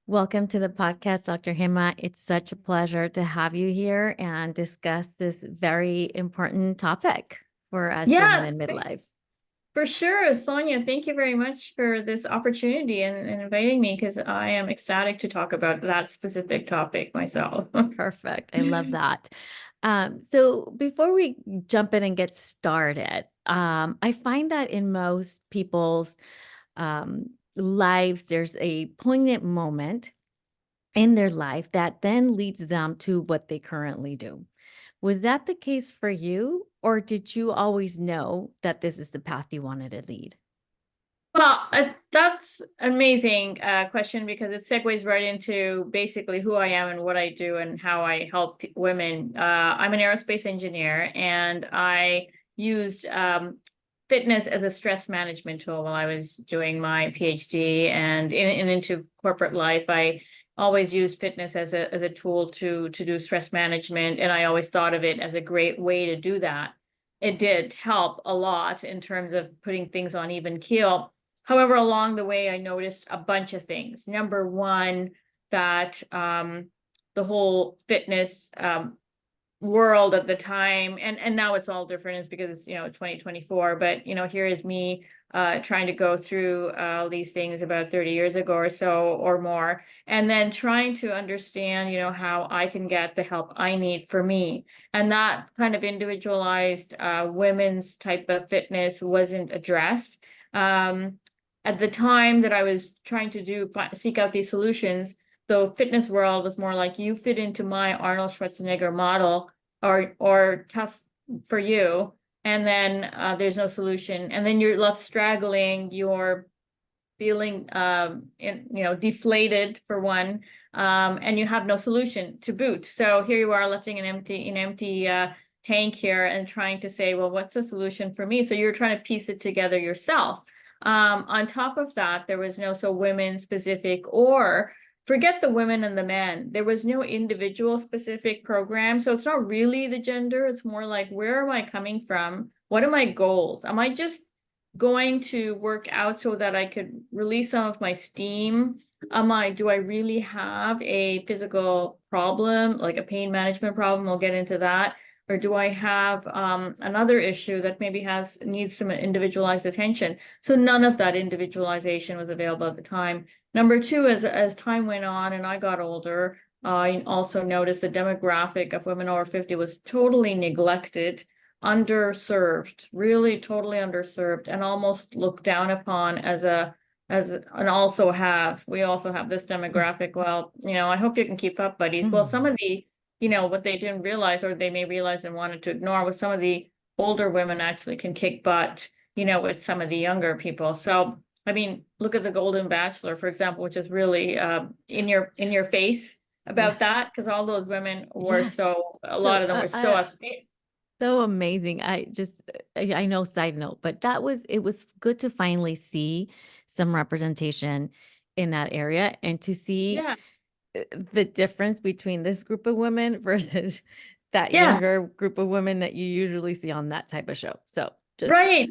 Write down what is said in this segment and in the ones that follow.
Welcome to the podcast, Dr. Hema. It's such a pleasure to have you here and discuss this very important topic for us women Yeah, in midlife. for sure. Sonia, thank you very much for this opportunity and inviting me because I am ecstatic to talk about that specific topic myself. Perfect. I love that. So before we jump in and get started, I find that in most people's lives, there's a poignant moment in their life that then leads them to what they currently do. Was that the case for you, or did you always know that this is the path you wanted to lead? Well, that's amazing question because it segues right into basically who I am and what I do and how I help women. I'm an aerospace engineer and I used fitness as a stress management tool while I was doing my PhD and into corporate life. I always used fitness as a tool to do stress management, and I always thought of it as a great way to do that. It did help a lot in terms of putting things on even keel. However, along the way, I noticed a bunch of things. Number one, that the whole fitness world at the time, and now it's all different, is because it's 2024. But here is me trying to go through these things about 30 years ago or so or more, and then trying to understand how I can get the help I need for me. And that kind of individualized women's type of fitness wasn't addressed. At the time that I was trying to seek out these solutions, the fitness world was more like, you fit into my Arnold Schwarzenegger model, or tough for you, and then there's no solution, and then you're left straggling. You're feeling deflated for one, and you have no solution to boot. So here you are lifting an empty tank here and trying to say, well, what's the solution for me? So you're trying to piece it together yourself. On top of that, there was no women specific, or forget the women and the men. There was no individual specific program. So it's not really the gender. It's more like, where am I coming from? What are my goals? Am I just going to work out so that I could release some of my steam? Do I really have a physical problem, like a pain management problem? We'll get into that. Or do I have another issue that maybe needs some individualized attention? So none of that individualization was available at the time. Number two, as time went on and I got older, I also noticed the demographic of women over 50 was totally neglected, underserved, really totally underserved, and almost looked down upon and we also have this demographic. Well, I hope you can keep up, buddies. Well, some Mhm. of the what they didn't realize, or they may realize and wanted to ignore, was some of the older women actually can kick butt, with some of the younger people. So, I mean, look at the Golden Bachelor, for example, which is really in your face about Yes. that, because all those women were Yes. a So lot of them were so so amazing. I know side note, but it was good to finally see some representation in that area and to see yeah, the difference between this group of women versus that yeah. younger group of women that you usually see on that type of show. So just Right.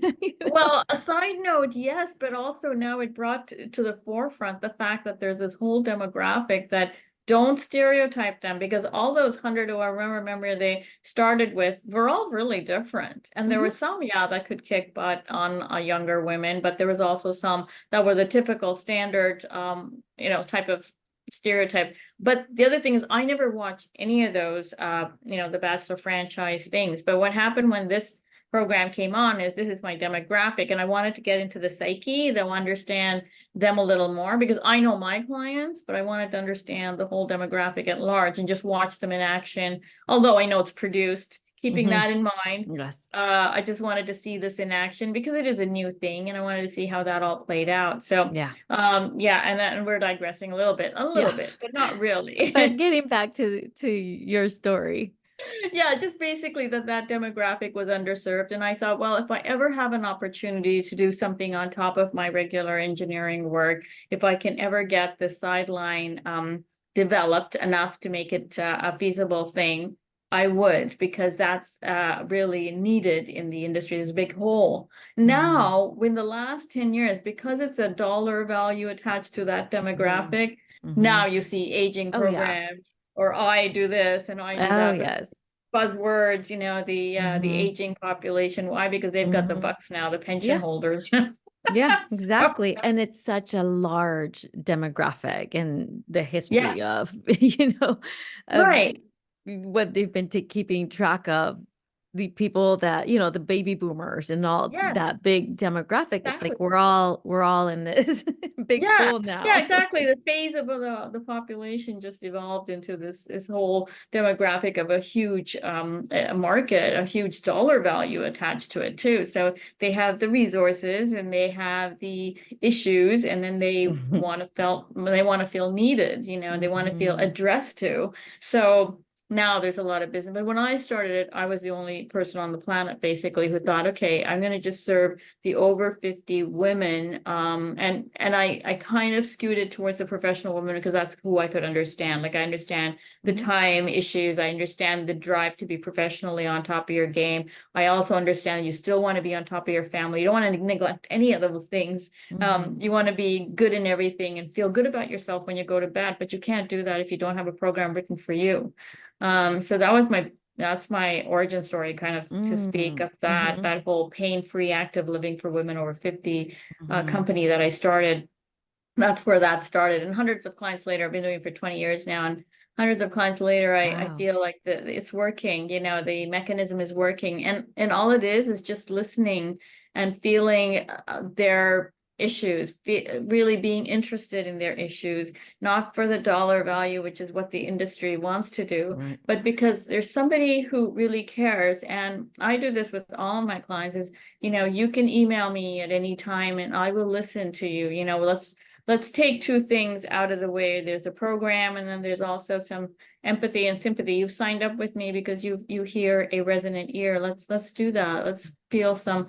Well, a side note, yes, but also now it brought to the forefront the fact that there's this whole demographic that don't stereotype them, because all those hundred who I remember they started with were all really different. And there were Mhm. some, yeah, that could kick butt on younger women, but there was also some that were the typical standard, type of stereotype. But the other thing is, I never watched any of those, the Bachelor franchise things. But what happened when this program came on is, this is my demographic, and I wanted to get into the psyche. They'll understand them a little more, because I know my clients, but I wanted to understand the whole demographic at large and just watch them in action. Although I know it's produced, keeping Mhm. that in mind, Yes. I just wanted to see this in action because it is a new thing, and I wanted to see how that all played out. So, Yeah. yeah, and we're digressing a little Yeah. bit, but not really. But getting back to your story. Yeah, just basically that demographic was underserved. And I thought, well, if I ever have an opportunity to do something on top of my regular engineering work, if I can ever get the sideline developed enough to make it a feasible thing, I would, because that's really needed in the industry. There's a big hole. Mhm. Now, in the last 10 years, because it's a dollar value attached to that Mhm. demographic, Now you see aging Oh, yeah. programs, or I do this and I do Oh, that, but yes. buzzwords, the Mhm. aging population. Why? Because they've got the Mhm. bucks now, the pension Yeah. holders. Yeah, So, exactly. And it's such a large demographic in the yeah, history of, of right. what they've been keeping track of, the people that, the baby boomers and all Yes, that big demographic. It's exactly. like we're all in this big Yeah, pool yeah, now. exactly. The phase of the population just evolved into this whole demographic of a huge a market, a huge dollar value attached to it too. So they have the resources and they have the issues, and then Mhm. they want to feel needed, they want to feel Mhm. addressed to. So now there's a lot of business. But when I started it, I was the only person on the planet basically who thought, okay, I'm going to just serve the over 50 women, and I kind of skewed it towards the professional women because that's who I could understand. Like, I understand the Mhm. time issues, I understand the drive to be professionally on top of your game. I also understand you still want to be on top of your family. You don't want to neglect any of those things. Mhm. You want to be good in everything and feel good about yourself when you go to bed, but you can't do that if you don't have a program written for you. So that's my origin story, kind of, to speak Mm. of that Mhm. that whole pain-free active living for women over 50 Mhm. company that I started. That's where that started. And hundreds of clients later, I've been doing it for 20 years now, and hundreds of clients later, I Wow. feel like it's working, the mechanism is working. And all it is just listening and feeling their issues, really being interested in their issues, not for the dollar value, which is what the industry wants to do, Right. but because there's somebody who really cares. And I do this with all of my clients is, you can email me at any time and I will listen to you. Let's take two things out of the way. There's a program, and then there's also some empathy and sympathy. You've signed up with me because you hear a resonant ear. Let's do that. Let's feel some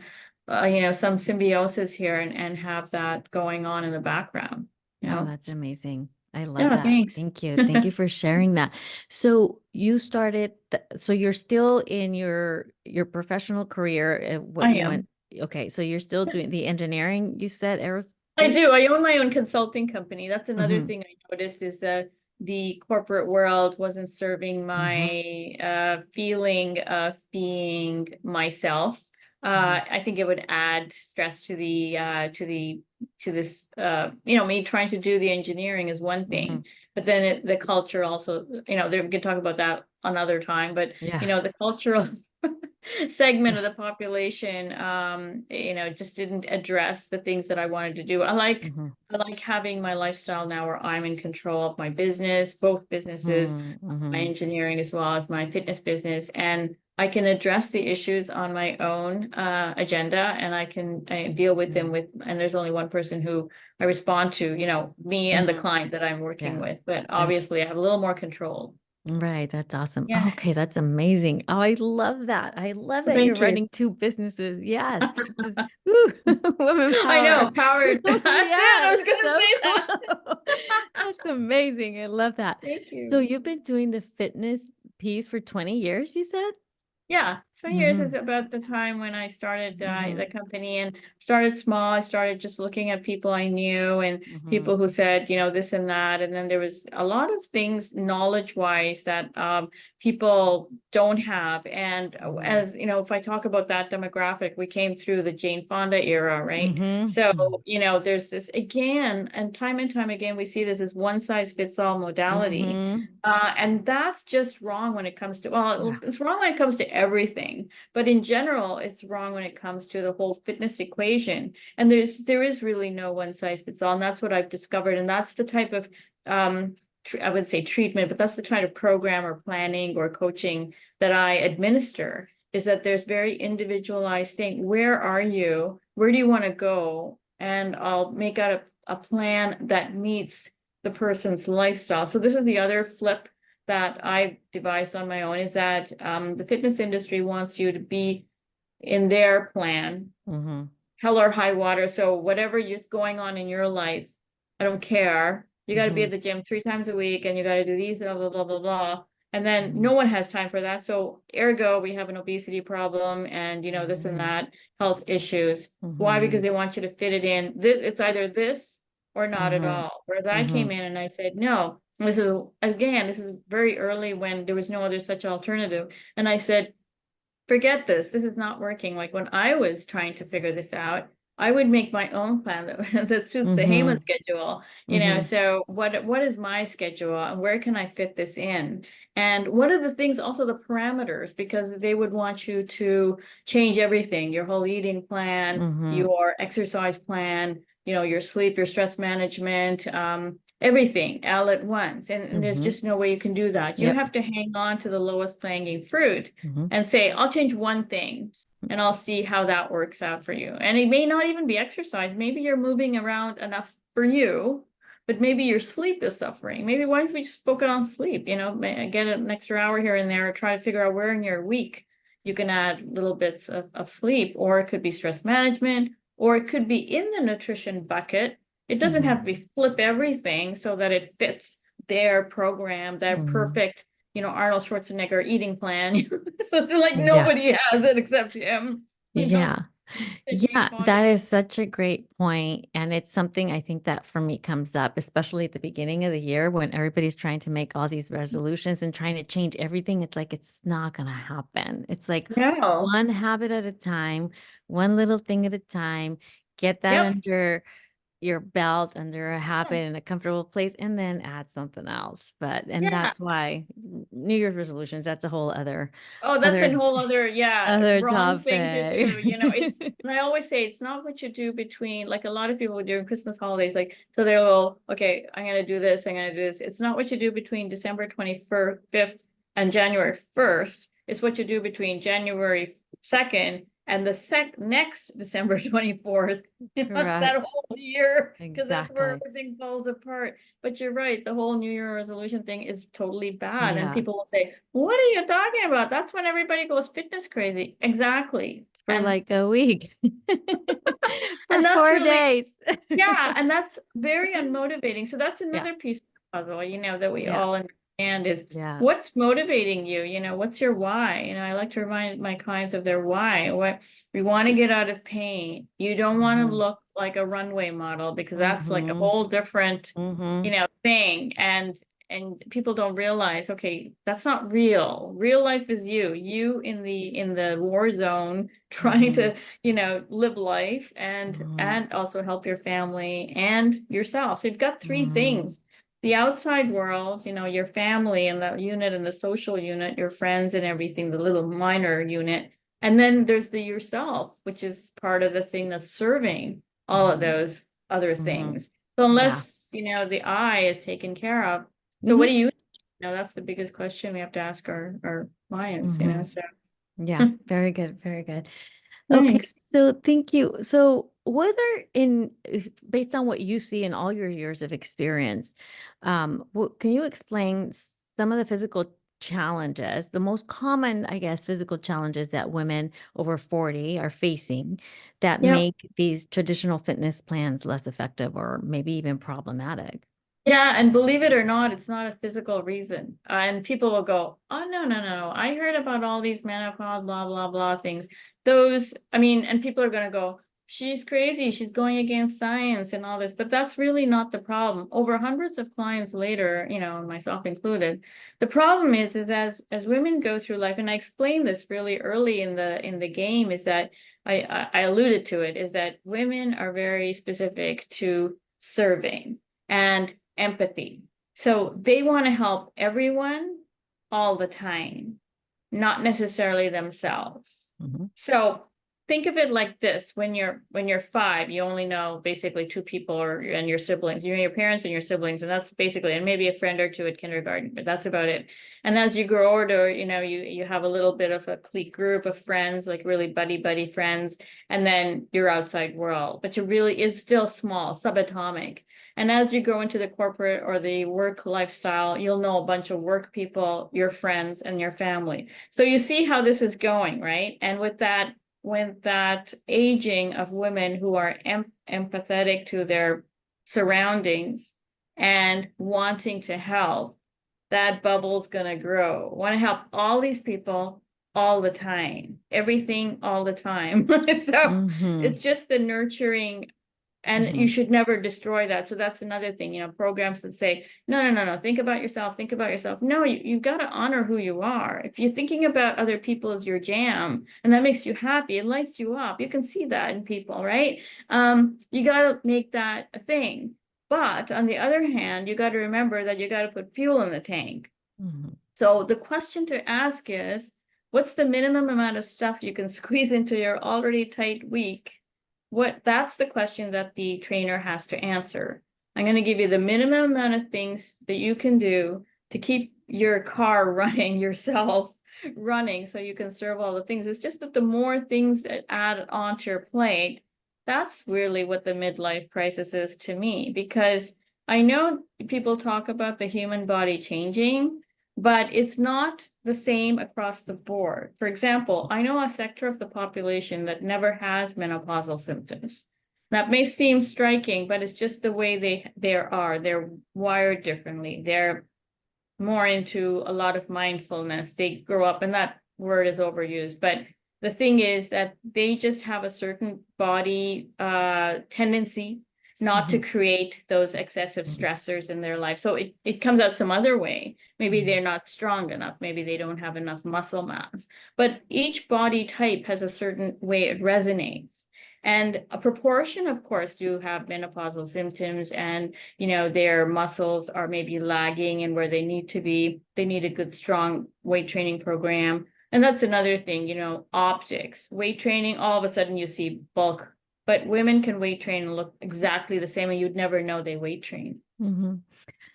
symbiosis here, and have that going on in the background. You Oh, know? that's amazing. I love Yeah, that. thanks. Thank you. Thank you for sharing that. So you started, so you're still in your professional career, what I you went, am. okay, so you're still doing the engineering, you said I aerospace? do. I own my own consulting company. That's another Mm-hmm. thing I noticed is that the corporate world wasn't serving Mm-hmm. my feeling of being myself. Mm-hmm. I think it would add stress to this. Me trying to do the engineering is one Mm-hmm. thing, but then the culture also. We can talk about that another time. But Yeah. the cultural segment of the population, just didn't address the things that I wanted to do. Mm-hmm. I like having my lifestyle now where I'm in control of my business, both businesses, my Mm-hmm. engineering as well as my fitness business, and I can address the issues on my own agenda, and I can deal with them and there's only one person who I respond to, me and the Mm-hmm. client that I'm working Yeah. with, but That's obviously I have a little more control. right. That's awesome. Yeah, Okay, that's amazing. Oh, I love that. I love that you're thank you. running two businesses. Yes, this is woo, women I power. know, powered. That's it. I Yes, was gonna so say that. cool. That's amazing. I love that. Thank So you. you've been doing the fitness piece for 20 years, you said? Yeah, 20 years is Mm-hmm. about the time when I started Mm-hmm. the company, and started small. I started just looking at people I knew and Mm-hmm. people who said, this and that. And then there was a lot of things knowledge-wise that people don't have. And Mm-hmm. as if I talk about that demographic, we came through the Jane Fonda era, right? So, Mm-hmm. there's this again, and time again, we see this as one size fits all modality. Mm-hmm. And that's just wrong when it comes to, Yeah. well, it's wrong when it comes to everything, but in general, it's wrong when it comes to the whole fitness equation. And there is really no one size fits all. And that's what I've discovered. And that's the type of, I would say treatment, but that's the kind of program or planning or coaching that I administer, is that there's very individualized thing. Where are you? Where do you want to go? And I'll make out a plan that meets the person's lifestyle. So this is the other flip that I devised on my own, is that the fitness industry wants you to be in their plan, Mm-hmm. hell or high water. So whatever is going on in your life, I don't care. You got to be Mm-hmm. at the gym 3 times a week, and you got to do these, blah, blah, blah, blah, blah. And then Mm-hmm. no one has time for that. So ergo, we have an obesity problem and, this and Mm-hmm. that, health issues. Why? Mm-hmm. Because they want you to fit it in. It's either this or not at Mhm. all. Whereas I came Mhm. in and I said, no, this is, again, this is very early when there was no other such alternative. And I said, forget this. This is not working. Like when I was trying to figure this out, I would make my own plan that, that suits the Hema Mhm. schedule, Mhm. so what is my schedule and where can I fit this in? And what are the things, also the parameters, because they would want you to change everything, your whole eating plan, Mhm. your exercise plan, your sleep, your stress management, everything all at once. And there's Mhm. just no way you can do that. You Yep. have to hang on to the lowest hanging fruit Mhm. and say, I'll change one thing and I'll see how that works out for you. And it may not even be exercise. Maybe you're moving around enough for you, but maybe your sleep is suffering. Maybe why don't we just focus on sleep? Get an extra hour here and there, or try to figure out where in your week you can add little bits of sleep, or it could be stress management, or it could be in the nutrition bucket. It doesn't have to Mhm. be flip everything so that it fits their program, their Mhm. perfect Arnold Schwarzenegger eating plan. So it's like Yeah. nobody has it except him, Yeah. to gain Yeah, body that weight. is such a great point, and it's something I think that for me comes up, especially at the beginning of the year when everybody's trying to make all these resolutions and trying to change everything. It's like it's not gonna happen. It's like No. one habit at a time, one little thing at a time. Get that Yep. under your belt, under a Yeah. habit in a comfortable place, and then add something else. And Yeah. that's why New Year's resolutions, that's a whole Oh, that's a other whole other, yeah, other wrong thing to topic. do. And I always say it's not what you do between, like a lot of people during Christmas holidays, like, so they'll, okay, I'm going to do this, I'm going to do this. It's not what you do between December 21st, 5th and January 1st. It's what you do between January 2nd and the next December 24th. It's that Correct. whole year, because that's where Exactly. everything falls apart. But you're right, the whole New Year resolution thing is totally bad. And Yeah. people will say, what are you talking about? That's when everybody goes fitness crazy. Exactly. For like a week. For And that's four really, days. yeah, and that's very unmotivating. So that's Yeah. another piece of the puzzle, that we Yeah. all understand is Yeah. what's motivating you? What's your why? I like to remind my clients of their why. What we want to get out of pain. You don't want to Mm-hmm. look like a runway model, because that's like a Mm-hmm. whole different, Mm-hmm. thing. And people don't realize, okay, that's not real. Real life is you in the war zone trying Mm-hmm. to live life Mm-hmm. and also help your family and yourself. So you've got three Mm-hmm. things. The outside world, your family and the unit and the social unit, your friends and everything, the little minor unit. And then there's the yourself, which is part of the thing that's serving all of Mm-hmm. those other Mm-hmm. things. So Yeah. unless, the I is taken care of. So what Mm-hmm. do you, that's the biggest question we have to ask our clients, Mm-hmm. so. Yeah. Very good. Very good. Okay, Thanks. so thank you. So, whether based on what you see in all your years of experience, can you explain some of the physical challenges, the most common, I guess, physical challenges that women over 40 are facing that Yep. make these traditional fitness plans less effective or maybe even problematic? Yeah, and believe it or not, it's not a physical reason. And people will go, "Oh, no, no, no. I heard about all these menopause, blah, blah, blah things." And people are going to go, "She's crazy. She's going against science and all this." But that's really not the problem. Over hundreds of clients later, myself included, the problem is as women go through life, and I explained this really early in the game, is that I alluded to it, is that women are very specific to serving and empathy. So they want to help everyone all the time, not necessarily themselves. Hmm. So think of it like this: when you're 5, you only know basically 2 people and your siblings. You know your parents and your siblings, and that's basically, and maybe a friend or two at kindergarten, but that's about it. And as you grow older, you have a little bit of a clique group of friends, like really buddy friends, and then your outside world. But you really is still small, subatomic. And as you go into the corporate or the work lifestyle, you'll know a bunch of work people, your friends, and your family. So you see how this is going, right? And with that aging of women who are empathetic to their surroundings and wanting to help, that bubble's going to grow. Want to help all these people all the time, everything all the time. So Hmm. it's just the nurturing And you Mhm. should never destroy that. So that's another thing, programs that say, no, no, no, no, think about yourself, think about yourself. No, you've got to honor who you are. If you're thinking about other people as your jam and that makes you happy, it lights you up. You can see that in people, right? You got to make that a thing. But on the other hand, you got to remember that you got to put fuel in the tank. Mhm. So the question to ask is, what's the minimum amount of stuff you can squeeze into your already tight week? That's the question that the trainer has to answer. I'm going to give you the minimum amount of things that you can do to keep your car running yourself running so you can serve all the things. It's just that the more things that add onto your plate, that's really what the midlife crisis is to me, because I know people talk about the human body changing, but it's not the same across the board. For example, I know a sector of the population that never has menopausal symptoms. That may seem striking, but it's just the way they are. They're wired differently. They're more into a lot of mindfulness. They grow up, and that word is overused, but the thing is that they just have a certain body tendency not to Mhm. create those excessive Mhm. stressors in their life. So it comes out some other way. Maybe Mhm. they're not strong enough. Maybe they don't have enough muscle mass. But each body type has a certain way it resonates. And a proportion, of course, do have menopausal symptoms, and their muscles are maybe lagging and where they need to be. They need a good, strong weight training program. And that's another thing, optics, weight training, all of a sudden you see bulk, but women can weight train and look exactly the same, and you'd never know they weight train. Mhm.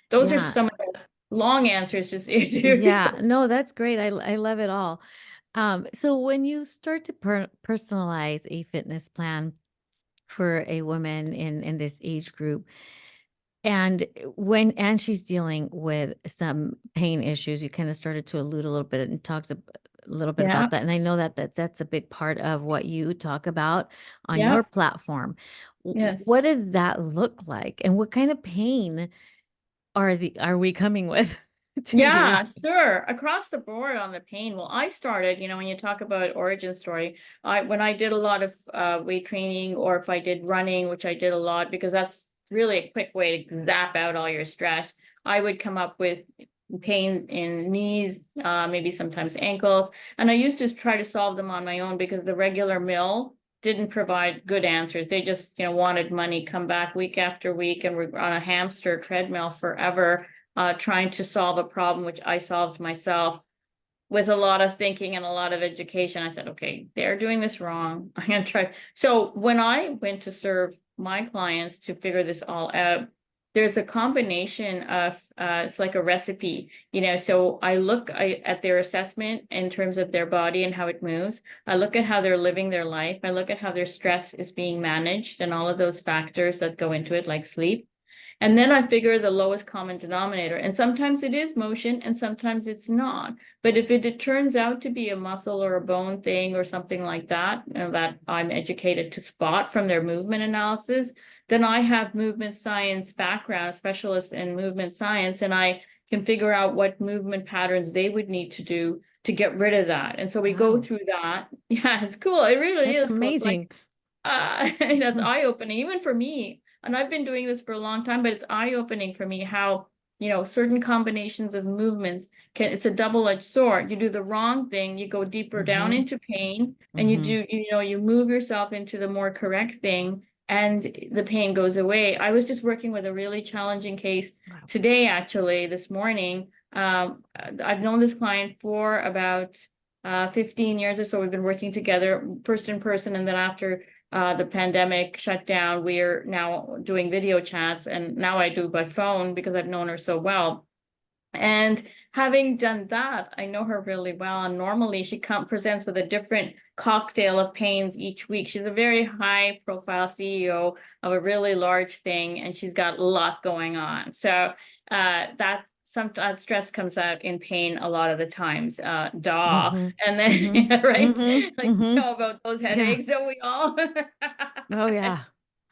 Those are Yeah. some of the long answers to your Yeah. No, that's great. I love it all. So when you start to personalize a fitness plan for a woman in this age group, and she's dealing with some pain issues, you kind of started to allude a little bit and talked a little bit Yeah, about that. And I know that that's a big part of what you talk about on yeah, your platform. yes. What does that look like? And what kind of pain are we coming with to you? Yeah, sure. Across the board on the pain. Well, I started, when you talk about origin story, when I did a lot of weight training, or if I did running, which I did a lot because that's really a quick way to zap out all your stress, I would come up with pain in knees, maybe sometimes ankles. And I used to try to solve them on my own because the regular mill didn't provide good answers. They just, wanted money, come back week after week, and we're on a hamster treadmill forever, trying to solve a problem, which I solved myself with a lot of thinking and a lot of education. I said, okay, they're doing this wrong. I'm going to try. So when I went to serve my clients to figure this all out, there's a combination of, it's like a recipe, so I look at their assessment in terms of their body and how it moves. I look at how they're living their life. I look at how their stress is being managed and all of those factors that go into it, like sleep. And then I figure the lowest common denominator. And sometimes it is motion and sometimes it's not. But if it turns out to be a muscle or a bone thing or something like that, that I'm educated to spot from their movement analysis, then I have movement science background, specialist in movement science, and I can figure out what movement patterns they would need to do to get rid of that. And so we go Wow, through that. Yeah, it's cool. It really that's is cool. It's like amazing. that's Mhm. eye-opening, even for me. And I've been doing this for a long time, but it's eye-opening for me how, certain combinations of movements it's a double-edged sword. You do the wrong thing, you go deeper down Mhm. into pain, and Mhm. you move yourself into the more correct thing, and the pain goes away. I was just working with a really challenging case Wow. today, actually, this morning. I've known this client for about 15 years or so. We've been working together, first in person, and then after the pandemic shut down, we're now doing video chats, and now I do by phone because I've known her so well. And having done that, I know her really well. And normally she presents with a different cocktail of pains each week. She's a very high profile CEO of a really large thing, and she's got a lot going on. So that sometimes stress comes out in pain a lot of the times. Mhm. And then, Mhm. right? Mhm. Like, Mhm. about those Yeah. headaches that we all. Oh, yeah.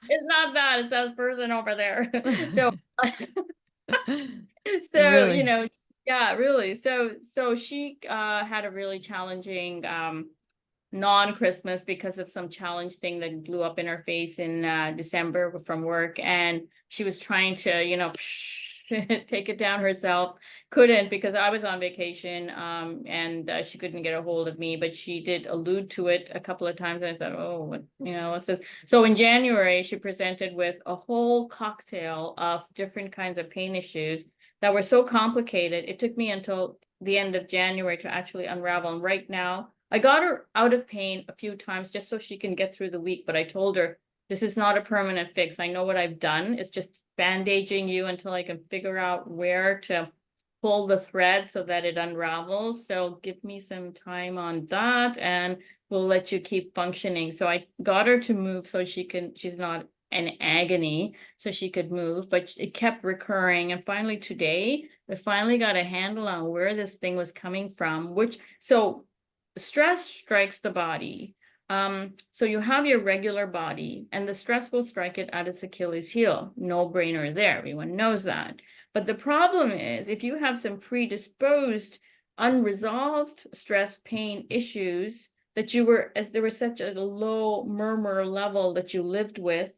It's not that, it's that person over there. So so, Really? yeah, really. So she had a really challenging non-Christmas because of some challenge thing that blew up in her face in December from work. And she was trying to, take it down herself. Couldn't because I was on vacation, and she couldn't get a hold of me, but she did allude to it a couple of times. And I said, oh, what's this? So in January, she presented with a whole cocktail of different kinds of pain issues that were so complicated. It took me until the end of January to actually unravel. And right now, I got her out of pain a few times just so she can get through the week. But I told her, this is not a permanent fix. I know what I've done. It's just bandaging you until I can figure out where to pull the thread so that it unravels. So give me some time on that and we'll let you keep functioning. So I got her to move so she's not in agony, so she could move, but it kept recurring. And finally today, we finally got a handle on where this thing was coming from, so stress strikes the body. So you have your regular body and the stress will strike it at its Achilles heel. No brainer there. Everyone knows that. But the problem is if you have some predisposed, unresolved stress, pain issues that there was such a low murmur level that you lived with,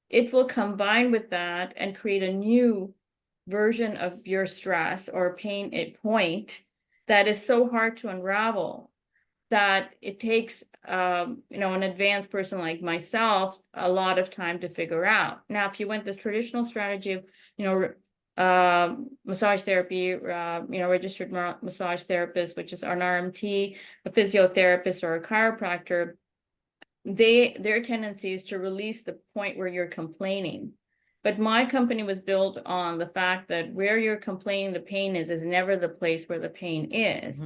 it will combine with that and create a new version of your stress or pain at point that is so hard to unravel that it takes an advanced person like myself a lot of time to figure out. Now, if you went this traditional strategy of, massage therapy, registered massage therapist, which is an RMT, a physiotherapist, or a chiropractor, their tendency is to release the point where you're complaining. But my company was built on the fact that where you're complaining the pain is never the place where the pain is.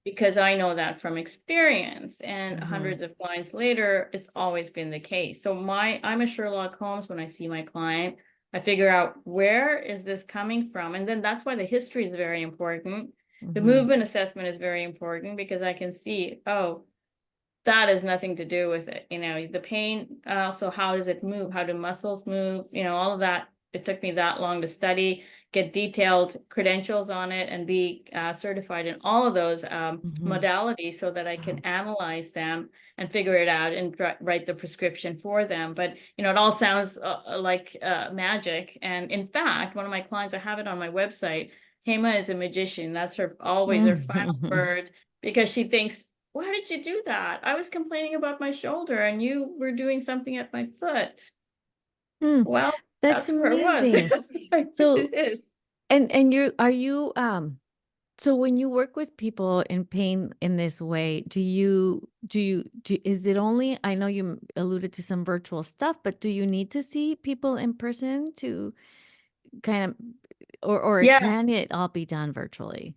Because I know that from experience, and hundreds of clients later, it's always been the case. So I'm a Sherlock Holmes when I see my client. I figure out where is this coming from, and then that's why the history is very important. The movement assessment is very important because I can see, oh, that has nothing to do with it. The pain, also how does it move? How do muscles move? All of that. It took me that long to study, get detailed credentials on it, and be certified in all of those modalities so that I can analyze them and figure it out and write the prescription for them. But, it all sounds like magic. And in fact, one of my clients, I have it on my website, Hema is a magician. That's always her final word, because she thinks, why did you do that? I was complaining about my shoulder and you were doing something at my foot. Well, That's that's where it was. amazing. So, It is. so when you work with people in pain in this way, is it only, I know you alluded to some virtual stuff, but do you need to see people in person to kind of, or Yeah. can it all be done virtually?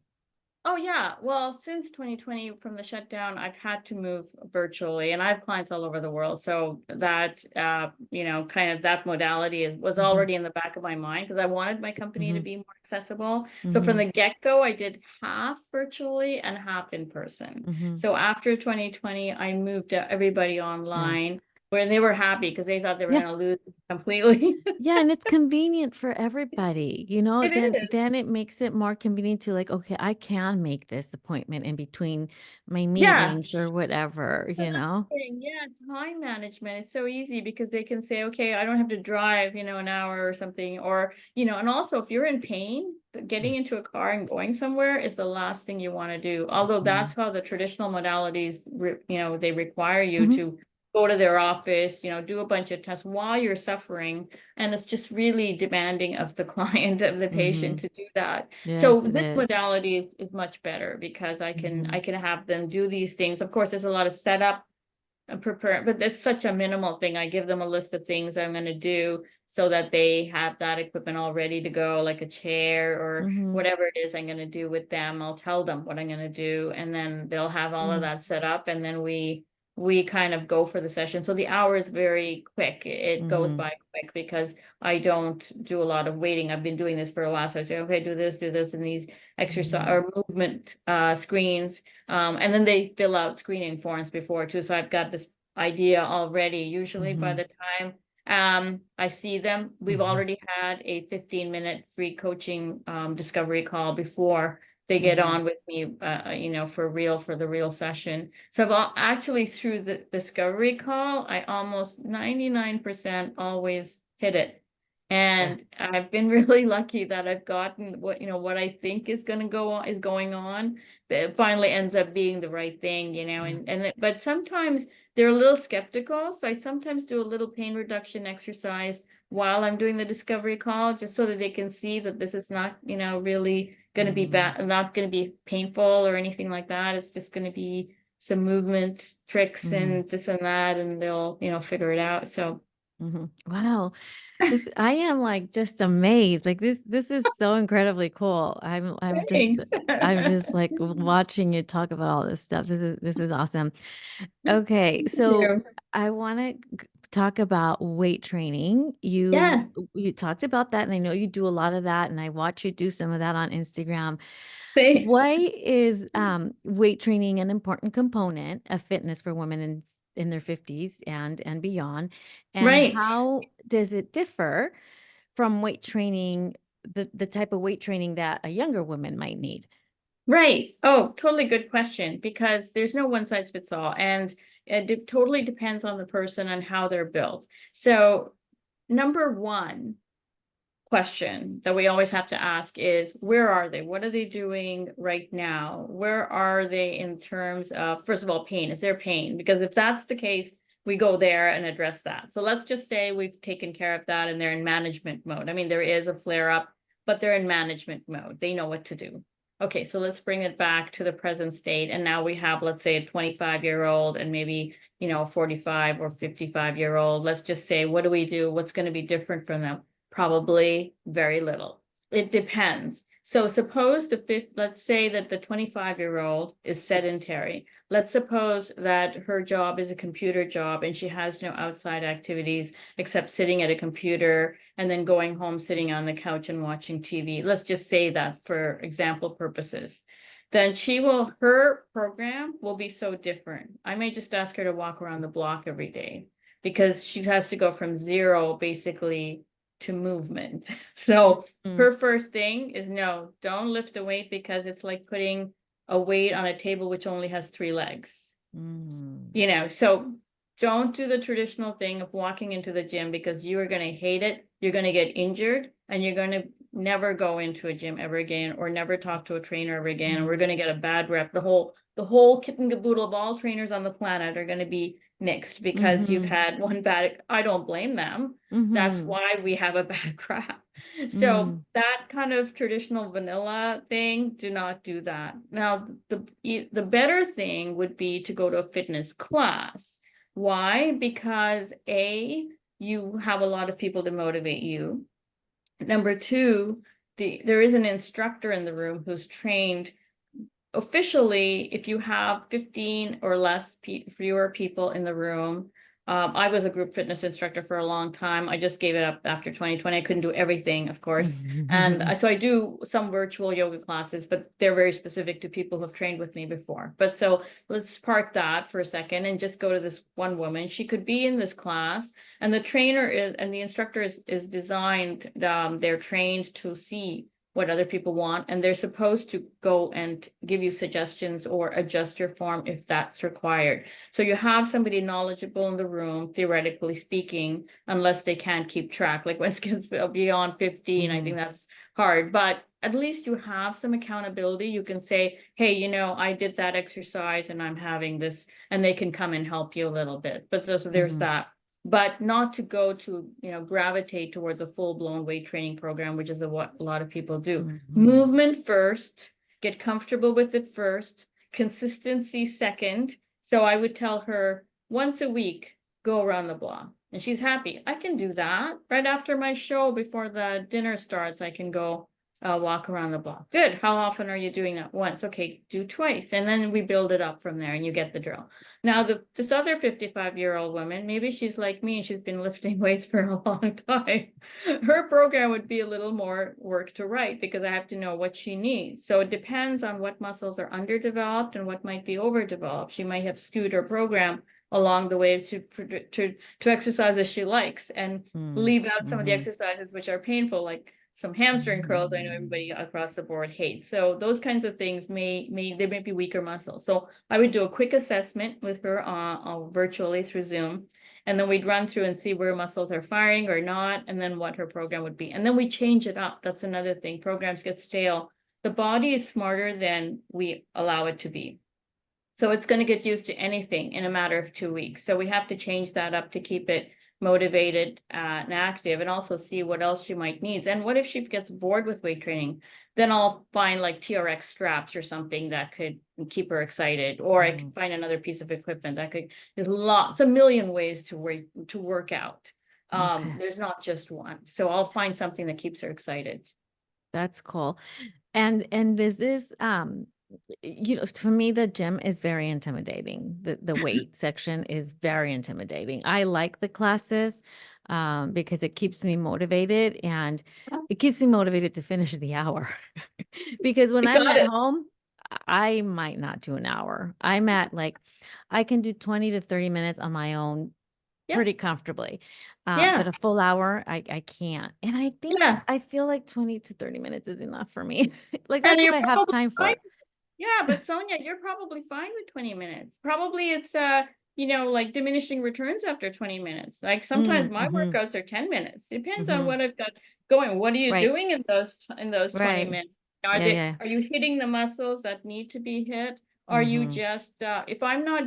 Oh, yeah. Well, since 2020, from the shutdown, I've had to move virtually, and I have clients all over the world. So that, kind of that modality was already in the back of my mind because I wanted my company to be more accessible. So from the get-go, I did half virtually and half in person. So after 2020, I moved everybody Yeah. online, where they were happy because they thought they were Yeah. going to lose it completely. Yeah, and it's convenient for everybody, It is. then it makes it more convenient to like, okay, I can make this appointment in between my Yeah. meetings or whatever, So that's the thing. Yeah, time management. It's so easy because they can say, okay, I don't have to drive, an hour or something. Or, and also if you're in pain, getting into a car and going somewhere is the last thing you want to do. Although that's how the traditional modalities, they require you Mhm. to go to their office, do a bunch of tests while you're suffering. And it's just really demanding of the client, of the patient, to do that. So Yes, it this is. modality is much better because I can have them do these things. Of course, there's a lot of setup and prepare, but it's such a minimal thing. I give them a list of things I'm going to do so that they have that equipment all ready to go, like a chair or whatever it is I'm going to do with them. I'll tell them what I'm going to do, and then they'll have all of that set up, and then we kind of go for the session. So the hour is very quick. It goes by quick because I don't do a lot of waiting. I've been doing this for a while. So I say, okay, do this, and these exercise or movement screens. And then they fill out screening forms before too. So I've got this idea already. Usually by the time I see them, we've already had a 15-minute free coaching discovery call before they get Mhm. on with me, for real, for the real session. So actually through the discovery call, I almost 99% always hit it. Yeah. And I've been really lucky that I've gotten what I think is going to go on is going on. That it finally ends up being the right thing, Yeah. but sometimes they're a little skeptical. So I sometimes do a little pain reduction exercise while I'm doing the discovery call, just so that they can see that this is not, really going to be Mhm. bad, not going to be painful or anything like that. It's just going to be some movement tricks Mhm. and this and that, and they'll, figure it out. So Mhm. Wow. I am like just amazed. Like this is so incredibly cool. thanks. I'm just like watching you talk about all this stuff. This is awesome. Okay, so Yeah. I want to talk about weight training. Yeah, You talked about that, and I know you do a lot of that, and I watch you do some of that on Instagram. thanks. Why is weight training an important component of fitness for women in their 50s and beyond? And Right. how does it differ from weight training, the type of weight training that a younger woman might need? Right. Oh, totally good question, because there's no one size fits all, and it totally depends on the person and how they're built. So, number one question that we always have to ask is, where are they? What are they doing right now? Where are they in terms of, first of all, pain? Is there pain? Because if that's the case, we go there and address that. So let's just say we've taken care of that and they're in management mode. I mean, there is a flare up, but they're in management mode. They know what to do. Okay, so let's bring it back to the present state. And now we have, let's say, a 25-year-old and maybe, a 45 or 55-year-old. Let's just say, what do we do? What's going to be different from them? Probably very little. It depends. So suppose let's say that the 25-year-old is sedentary. Let's suppose that her job is a computer job and she has no outside activities except sitting at a computer and then going home, sitting on the couch and watching TV. Let's just say that for example purposes. Then her program will be so different. I may just ask her to walk around the block every day because she has to go from zero basically to movement. So Mm, her first thing is, no, don't lift a weight, because it's like putting a weight on a table which only has three legs. mm, So don't do the traditional thing of walking into the gym, because you are going to hate it. You're going to get injured and you're going to never go into a gym ever again, or never talk to a trainer ever again. And we're mm, going to get a bad rep. The whole kit and caboodle of all trainers on the planet are going to be nixed because you've mhm, had one bad. I don't blame them. That's mhm, why we have a bad rap. So mm, that kind of traditional vanilla thing, do not do that. Now, the better thing would be to go to a fitness class. Why? Because A, you have a lot of people to motivate you. Number two, there is an instructor in the room who's trained officially. If you have 15 or less fewer people in the room. I was a group fitness instructor for a long time. I just gave it up after 2020. I couldn't do everything, of course. And mhm, so I do some virtual yoga classes, but they're very specific to people who've trained with me before. But so let's park that for a second and just go to this one woman. She could be in this class, and the instructor is designed, they're trained to see what other people want, and they're supposed to go and give you suggestions or adjust your form if that's required. So you have somebody knowledgeable in the room, theoretically speaking, unless they can't keep track. Like when it gets beyond 15, I think mhm, that's hard, but at least you have some accountability. You can say, hey, I did that exercise and I'm having this, and they can come and help you a little bit. But so there's mhm, that. But not to go to, gravitate towards a full-blown weight training program, which is what a lot of people do. mhm, Movement first, get comfortable with it first, consistency second. So I would tell her, once a week, go around the block. And she's happy. I can do that. Right after my show, before the dinner starts, I can go walk around the block. Good. How often are you doing that? Once. Okay, do twice. And then we build it up from there and you get the drill. Now, this other 55-year-old woman, maybe she's like me and she's been lifting weights for a long time. Her program would be a little more work to write, because I have to know what she needs. So it depends on what muscles are underdeveloped and what might be overdeveloped. She might have skewed her program along the way to exercise as she likes, and mm, leave out some of the mhm, exercises which are painful, like some hamstring curls I know Mm. everybody across the board hates. So those kinds of things there may be weaker muscles. So I would do a quick assessment with her virtually through Zoom. And then we'd run through and see where muscles are firing or not, and then what her program would be. And then we change it up. That's another thing. Programs get stale. The body is smarter than we allow it to be. So it's going to get used to anything in a matter of 2 weeks. So we have to change that up to keep it motivated and active, and also see what else she might need. And what if she gets bored with weight training? Then I'll find like TRX straps or something that could keep her excited, or I could Mm. find another piece of equipment that could. There's lots, a million ways to work out. Okay. There's not just one. So I'll find something that keeps her excited. That's cool. And is this for me the gym is very intimidating. The weight section is very intimidating. I like the classes because it keeps me motivated and it keeps me motivated to finish the hour. Because when You I'm got at it. home, I might not do an hour. I'm at like I can do 20 to 30 minutes on my own Yeah, pretty comfortably. yeah, But a full hour, I can't. And yeah. I feel like 20 to 30 minutes is enough for me. Like And that's what you're I have probably time fine. for. Yeah, but Sonia, you're probably fine with 20 minutes. Probably it's like diminishing returns after 20 minutes. Like sometimes Mm, my mhm, workouts are 10 minutes. Depends on mhm. what I've got going. What are you Right, doing in those 20 right. minutes? Are Yeah, they yeah. are you hitting the muscles that need to be hit? Are you Mhm, just if I'm not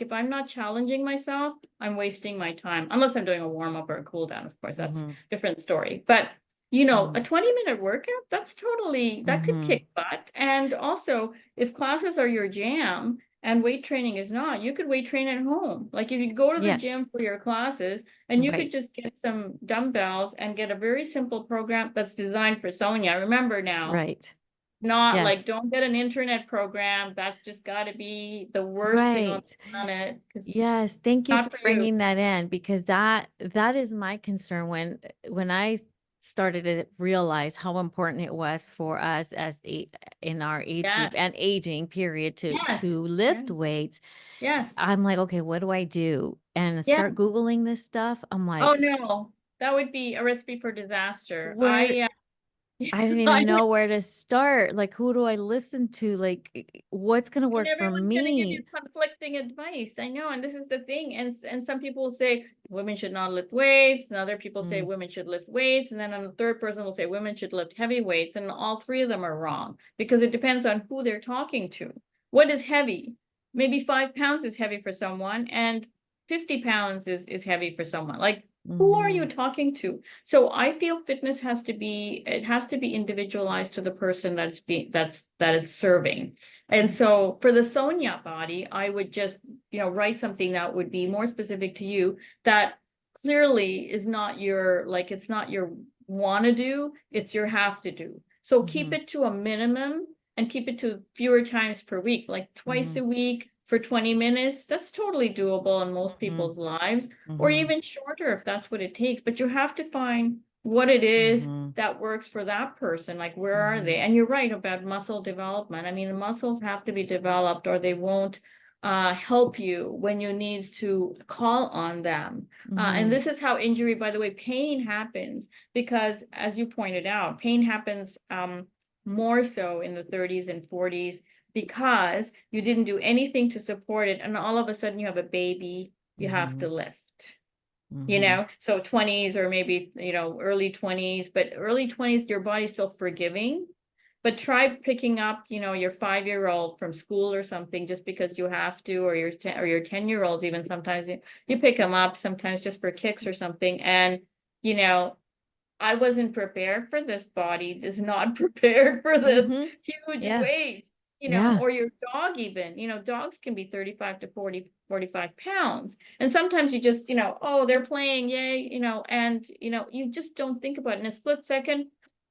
if I'm not challenging myself, I'm wasting my time. Unless I'm doing a warm up or a cool down, of course, that's mhm, different story. But a mm, 20-minute workout, that could mhm. kick butt. And also, if classes are your jam and weight training is not, you could weight train at home. Like if you go to the Yes, gym for your classes and you could right, just get some dumbbells and get a very simple program that's designed for Sonia. Remember now, right. not like Yes, don't get an internet program. That's just got to be the worst thing on right. the planet because Yes, thank you for not for you. bringing that in because that is my concern when I started to realize how important it was for us as in our age group Yes, and aging period yes, to lift yes, weights. yes, I'm like, okay, what do I do? And I yeah. start Googling this stuff. I'm Oh like, no, that would be a recipe for disaster. where I didn't I even would know where to start. Like, who do I listen to? Like, what's gonna and work for everyone's going to give you me? conflicting advice. I know, and this is the thing. And some people say women should not lift weights, and other people say Mm, women should lift weights, and then a third person will say women should lift heavy weights, and all three of them are wrong because it depends on who they're talking to. What is heavy? Maybe 5 pounds is heavy for someone, and 50 pounds is heavy for someone. Like, who are you mhm, talking to? So I feel fitness has to be individualized to the person that is serving. And so for the Sonia body, I would just, write something that would be more specific to you that clearly is not it's not your want to do, it's your have to do. So keep mhm, it to a minimum and keep it to fewer times per week, like twice mhm, a week for 20 minutes. That's totally doable in most mhm, people's lives, or mhm, even shorter if that's what it takes. But you have to find what it is mhm, that works for that person. Like, where are they? mhm, And you're right about muscle development. I mean, the muscles have to be developed or they won't help you when you need to call on them. And mhm, this is how injury, by the way, pain happens because, as you pointed out, pain happens more so in the 30s and 40s because you didn't do anything to support it. And all of a sudden you have a baby, you have to mhm, lift. mhm, So 20s or maybe, early 20s, but early 20s, your body's still forgiving. But try picking up, your 5-year-old from school or something just because you have to, or your 10-year-olds even sometimes you pick them up sometimes just for kicks or something. And, you know, I wasn't prepared for this body, is not prepared for this mhm. huge Yeah, weight, yeah. or your dog even, dogs can be 35 to 40, 45 pounds. And sometimes you just, oh, they're playing, yay, and, you just don't think about it in a split second,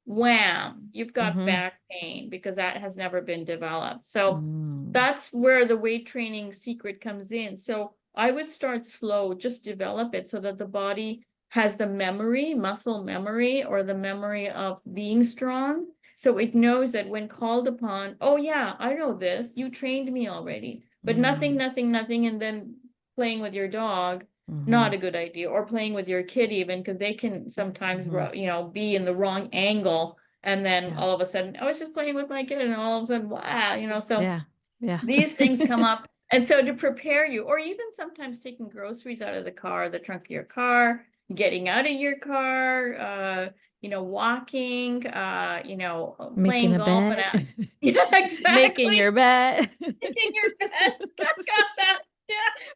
wham, you've got Mhm, back pain because that has never been developed. So mm, that's where the weight training secret comes in. So I would start slow, just develop it so that the body has the memory, muscle memory, or the memory of being strong. So it knows that when called upon, oh yeah, I know this, you trained me already, but nothing, mm, nothing, nothing, and then playing with your dog. Mhm. not a good idea. Or playing with your kid even, because they can sometimes, Mhm. be in the wrong angle. And then Yeah. all of a sudden, I was just playing with my kid, and all of a sudden, wow, so Yeah. Yeah. these things come up. And so to prepare you, or even sometimes taking groceries out of the car, the trunk of your car, getting out of your car, walking, Making playing a golf and bed. out. Yeah, Making exactly. your bed. Taking your bed. I got that. Yeah,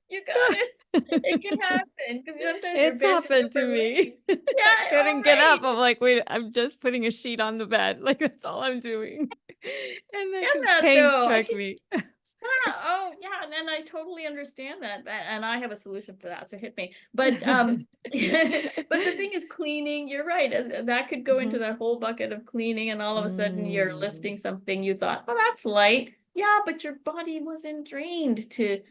you got it. It can happen because sometimes you're It's bent a happened to different way. me. I Yeah, all couldn't get up. right. I'm like, "Wait, I'm just putting a sheet on the bed." Like, that's all I'm doing. And then Get that pain though. struck me. Yeah, oh yeah, and then I totally understand that, and I have a solution for that, so hit me. But but the thing is, cleaning. You're right. That could go into Mhm. that whole bucket of cleaning, and all of a sudden you're Mm. lifting something you thought, oh, that's light. Yeah, but your body wasn't trained to,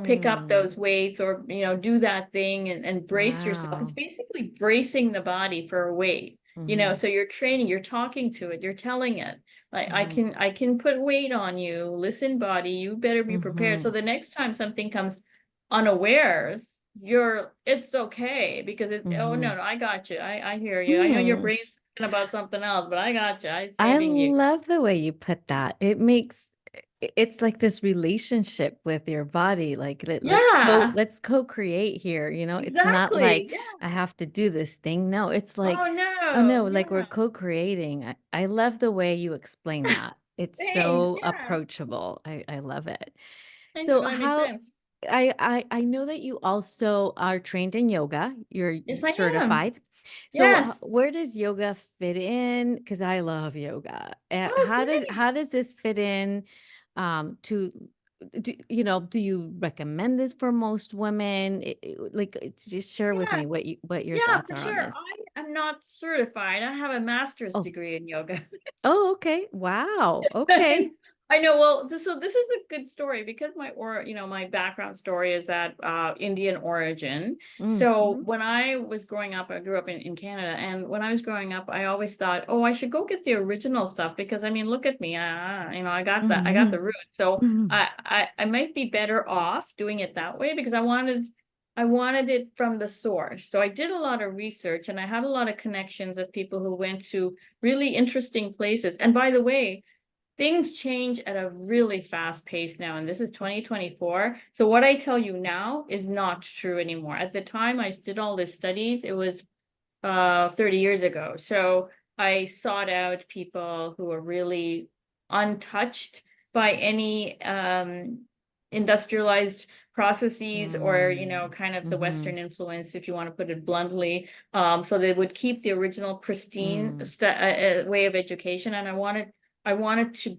pick up those Mm. weights, or do that thing, and brace yourself. It's Wow. basically bracing the body for a weight. Mhm. So you're training, you're talking to it, you're telling it. Like Mhm. I can put weight on you. Listen, body, you better be prepared. So Mhm. the next time something comes unawares, it's okay, because oh no, Mhm. no, I got you. I hear you. I know your Hmm. brain's thinking about something else, but I got you. I'm I saving you. love the way you put that. It's like this relationship with your body. Like Yeah, let's co-create here. It's not exactly. like Yeah. I have to do this thing. No, it's like, Oh oh no, no. like we're Yeah. co-creating. I love the way you explain that. It's Thanks. so Yeah. approachable. I love it. Thanks. So No, it makes how sense. I know that you also are trained in yoga. You're Yes, I am. certified. So Yes. where does yoga fit in? Because I love yoga. Oh, great. How does this fit in to do you recommend this for most women? Just share with Yeah. me what your Yeah, thoughts for are on sure. this. I am not certified. I have a master's Oh, degree in yoga. oh, okay. Wow. Okay. I know. Well, this is a good story, because my background story is that Indian origin. So Mm-hmm. when I was growing up, I grew up in Canada, and when I was growing up, I always thought, oh, I should go get the original stuff, because I mean, look at me, I got that, I got Mm-hmm. the root. So Mm-hmm. I might be better off doing it that way, because I wanted it from the source. So I did a lot of research, and I had a lot of connections of people who went to really interesting places. And by the way, things change at a really fast pace now, and this is 2024. So what I tell you now is not true anymore. At the time I did all these studies, it was 30 years ago. So I sought out people who are really untouched by any industrialized processes, or kind of the Mm-hmm. Western influence, if you want to put it bluntly. So they would keep the original pristine Mm-hmm. way of education, and I wanted to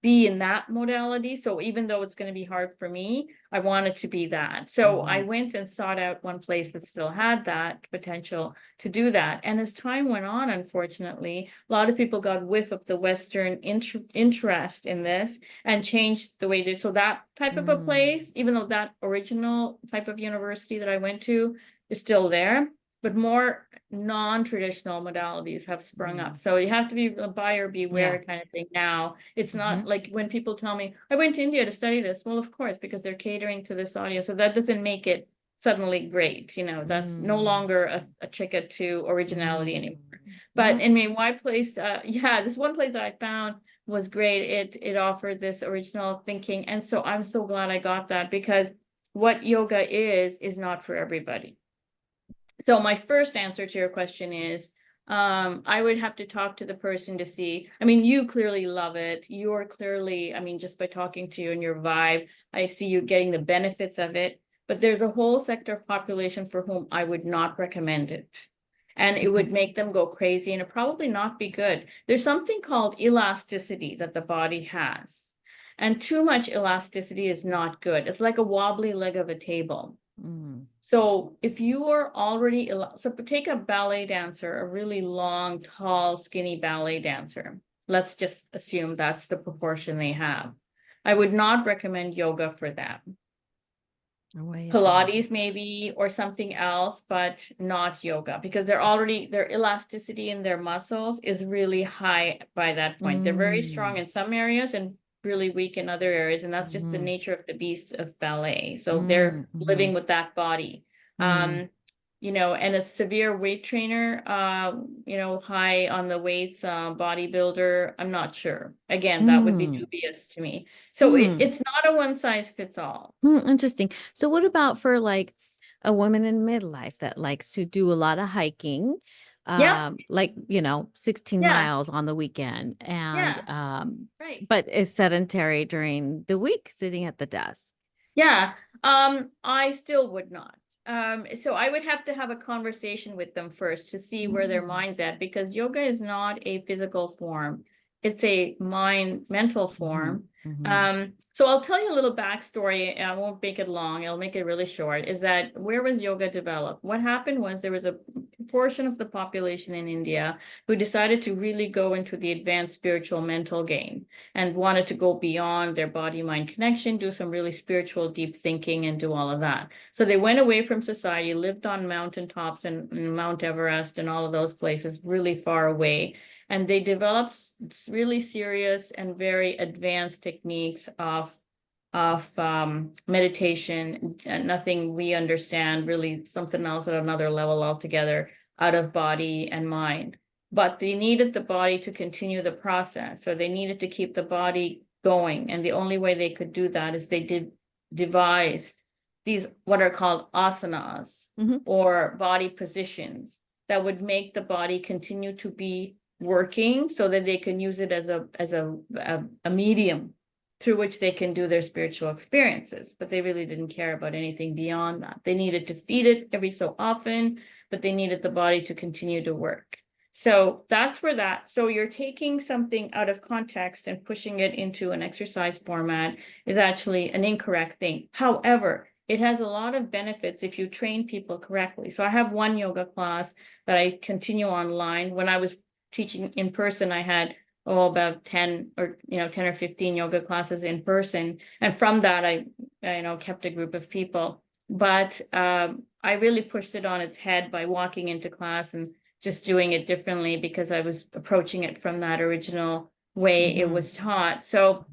be in that modality. So even though it's going to be hard for me, I wanted to be that. So I Mm-hmm. went and sought out one place that still had that potential to do that. And as time went on, unfortunately, a lot of people got whiff of the Western interest in this, and changed the way they. So that type of a Mm. place, even though that original type of university that I went to is still there, but more non-traditional modalities have sprung up. Mm. So you have to be a buyer Yeah. beware kind of thing now. It's not Mhm. like when people tell me, I went to India to study this. Well, of course, because they're catering to this audience. So that doesn't make it suddenly great. That's no Mm. longer a ticket to originality anymore. Mm. But in Okay. my place, yeah, this one place I found was great. It offered this original thinking. And so I'm so glad I got that, because what yoga is not for everybody. So my first answer to your question is, I would have to talk to the person to see. I mean, you clearly love it. You're clearly, I mean, just by talking to you and your vibe, I see you getting the benefits of it. But there's a whole sector of population for whom I would not recommend it. And it Mhm. would make them go crazy, and it probably not be good. There's something called elasticity that the body has. And too much elasticity is not good. It's like a wobbly leg of a table. Mm. So if you are already, so take a ballet dancer, a really long, tall, skinny ballet dancer. Let's just assume that's the proportion they have. I would not recommend yoga for them. Why is that? Pilates maybe, or something else, but not yoga, because their elasticity in their muscles is really high by that point. They're very strong Mm. in some areas and really weak in other areas. And that's just the Mhm. nature of the beast of ballet. So they're Mm. living Mhm. with that body. Mm, And a severe weight trainer, high on the weights, bodybuilder, I'm not sure. Again, that would be mm, dubious to me. So mm, it's not a one size fits all. Interesting. So what about for like a woman in midlife that likes to do a lot of hiking, Yep. like, 16 Yeah. miles on the weekend and Yeah. Right. but is sedentary during the week sitting at the desk? Yeah, I still would not. So I would have to have a conversation with them first to see where their Mm, mind's at, because yoga is not a physical form. It's a mental mhm, form. mhm, So I'll tell you a little backstory, and I won't make it long. I'll make it really short. Is that where was yoga developed? What happened was there was a portion of the population in India who decided to really go into the advanced spiritual mental game and wanted to go beyond their body mind connection, do some really spiritual deep thinking, and do all of that. So they went away from society, lived on mountaintops and Mount Everest and all of those places really far away. And they developed really serious and very advanced techniques of meditation, and nothing we understand, really something else at another level altogether, out of body and mind. But they needed the body to continue the process, so they needed to keep the body going. And the only way they could do that is they did devise these what are called asanas, mhm, or body positions, that would make the body continue to be working so that they can use it as a medium through which they can do their spiritual experiences. But they really didn't care about anything beyond that. They needed to feed it every so often, but they needed the body to continue to work. So that's where so you're taking something out of context and pushing it into an exercise format is actually an incorrect thing. However, it has a lot of benefits if you train people correctly. So I have one yoga class that I continue online. When I was teaching in person, I had about 10 or 10 or 15 yoga classes in person, and from that I kept a group of people. But I really pushed it on its head by walking into class and just doing it differently, because I was approaching it from that original way it mhm, was taught. So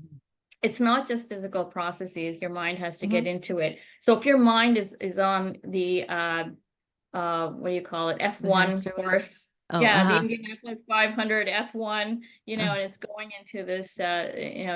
it's not just physical processes, your mind has to get mhm. into it. So if your mind is on the what do you call it, The F1 hamster wheel. horse. Oh, Yeah, the uh-huh. Indianapolis 500 F1, Uh, and it's going into this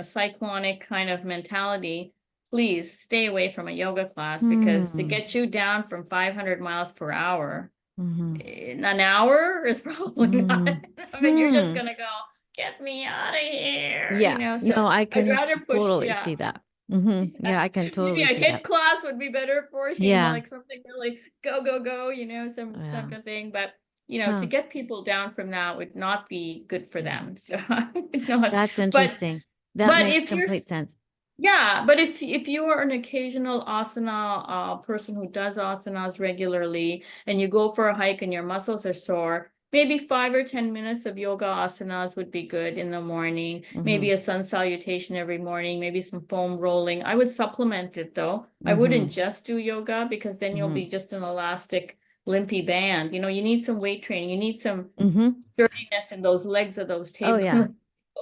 cyclonic kind of mentality. Please stay away from a yoga class, because to hmm. get you down from 500 miles per hour Mhm. in an hour is probably not Mm. enough, and you're just Hmm. gonna go, get me out of here, Yeah. so No, I I'd can rather push, totally yeah. see that. Yeah, Yeah, I can maybe totally a see that. hit class would be better for you, Yeah. like something really go, go, go, some Yeah. type of thing. But to Huh. get people down from that would not be good for Yeah. them. So I would not. That's But interesting. That but makes if you're complete sense. yeah, but if you are an occasional asana person who does asanas regularly, and you go for a hike and your muscles are sore, maybe 5 or 10 minutes of yoga asanas would be good in the morning. Maybe Hmm. a sun salutation every morning, maybe some foam rolling. I would supplement it though. I wouldn't Hmm. just do yoga, because then you'll be Hmm. just an elastic, limpy band. You need some weight training. You need some Hmm. sturdiness in those legs of those Oh tables. yeah.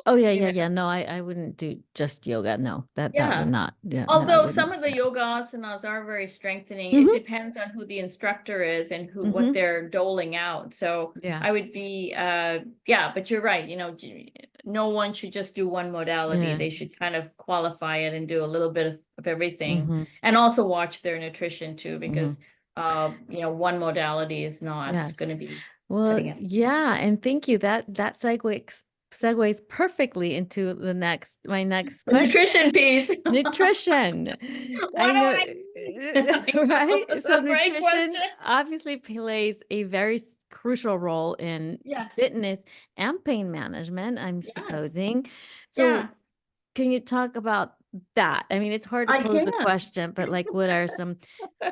Oh yeah, you yeah, know. yeah. No, I wouldn't do just yoga. No, that would Yeah. not. Yeah, no, I Although some wouldn't of do the that. yoga asanas are very strengthening, it Hmm. depends on who the instructor is and what Hmm. they're doling out. So Yeah. I would be yeah, but you're right, no one should just do one modality. Yeah. They should kind of qualify it and do a little bit of everything, Hmm. and also watch their nutrition too, because Hmm. one modality is not Yes. going to be Well, cutting it. yeah, and thank you. That segues perfectly into my next The question. nutrition piece. Nutrition. What I do know, I eat? I know, right? So the right nutrition question. obviously plays a very crucial role in Yes. fitness and pain management, I'm Yes. supposing. So Yeah, can you talk about that? I mean, it's hard to I pose a can. question, but like, what are some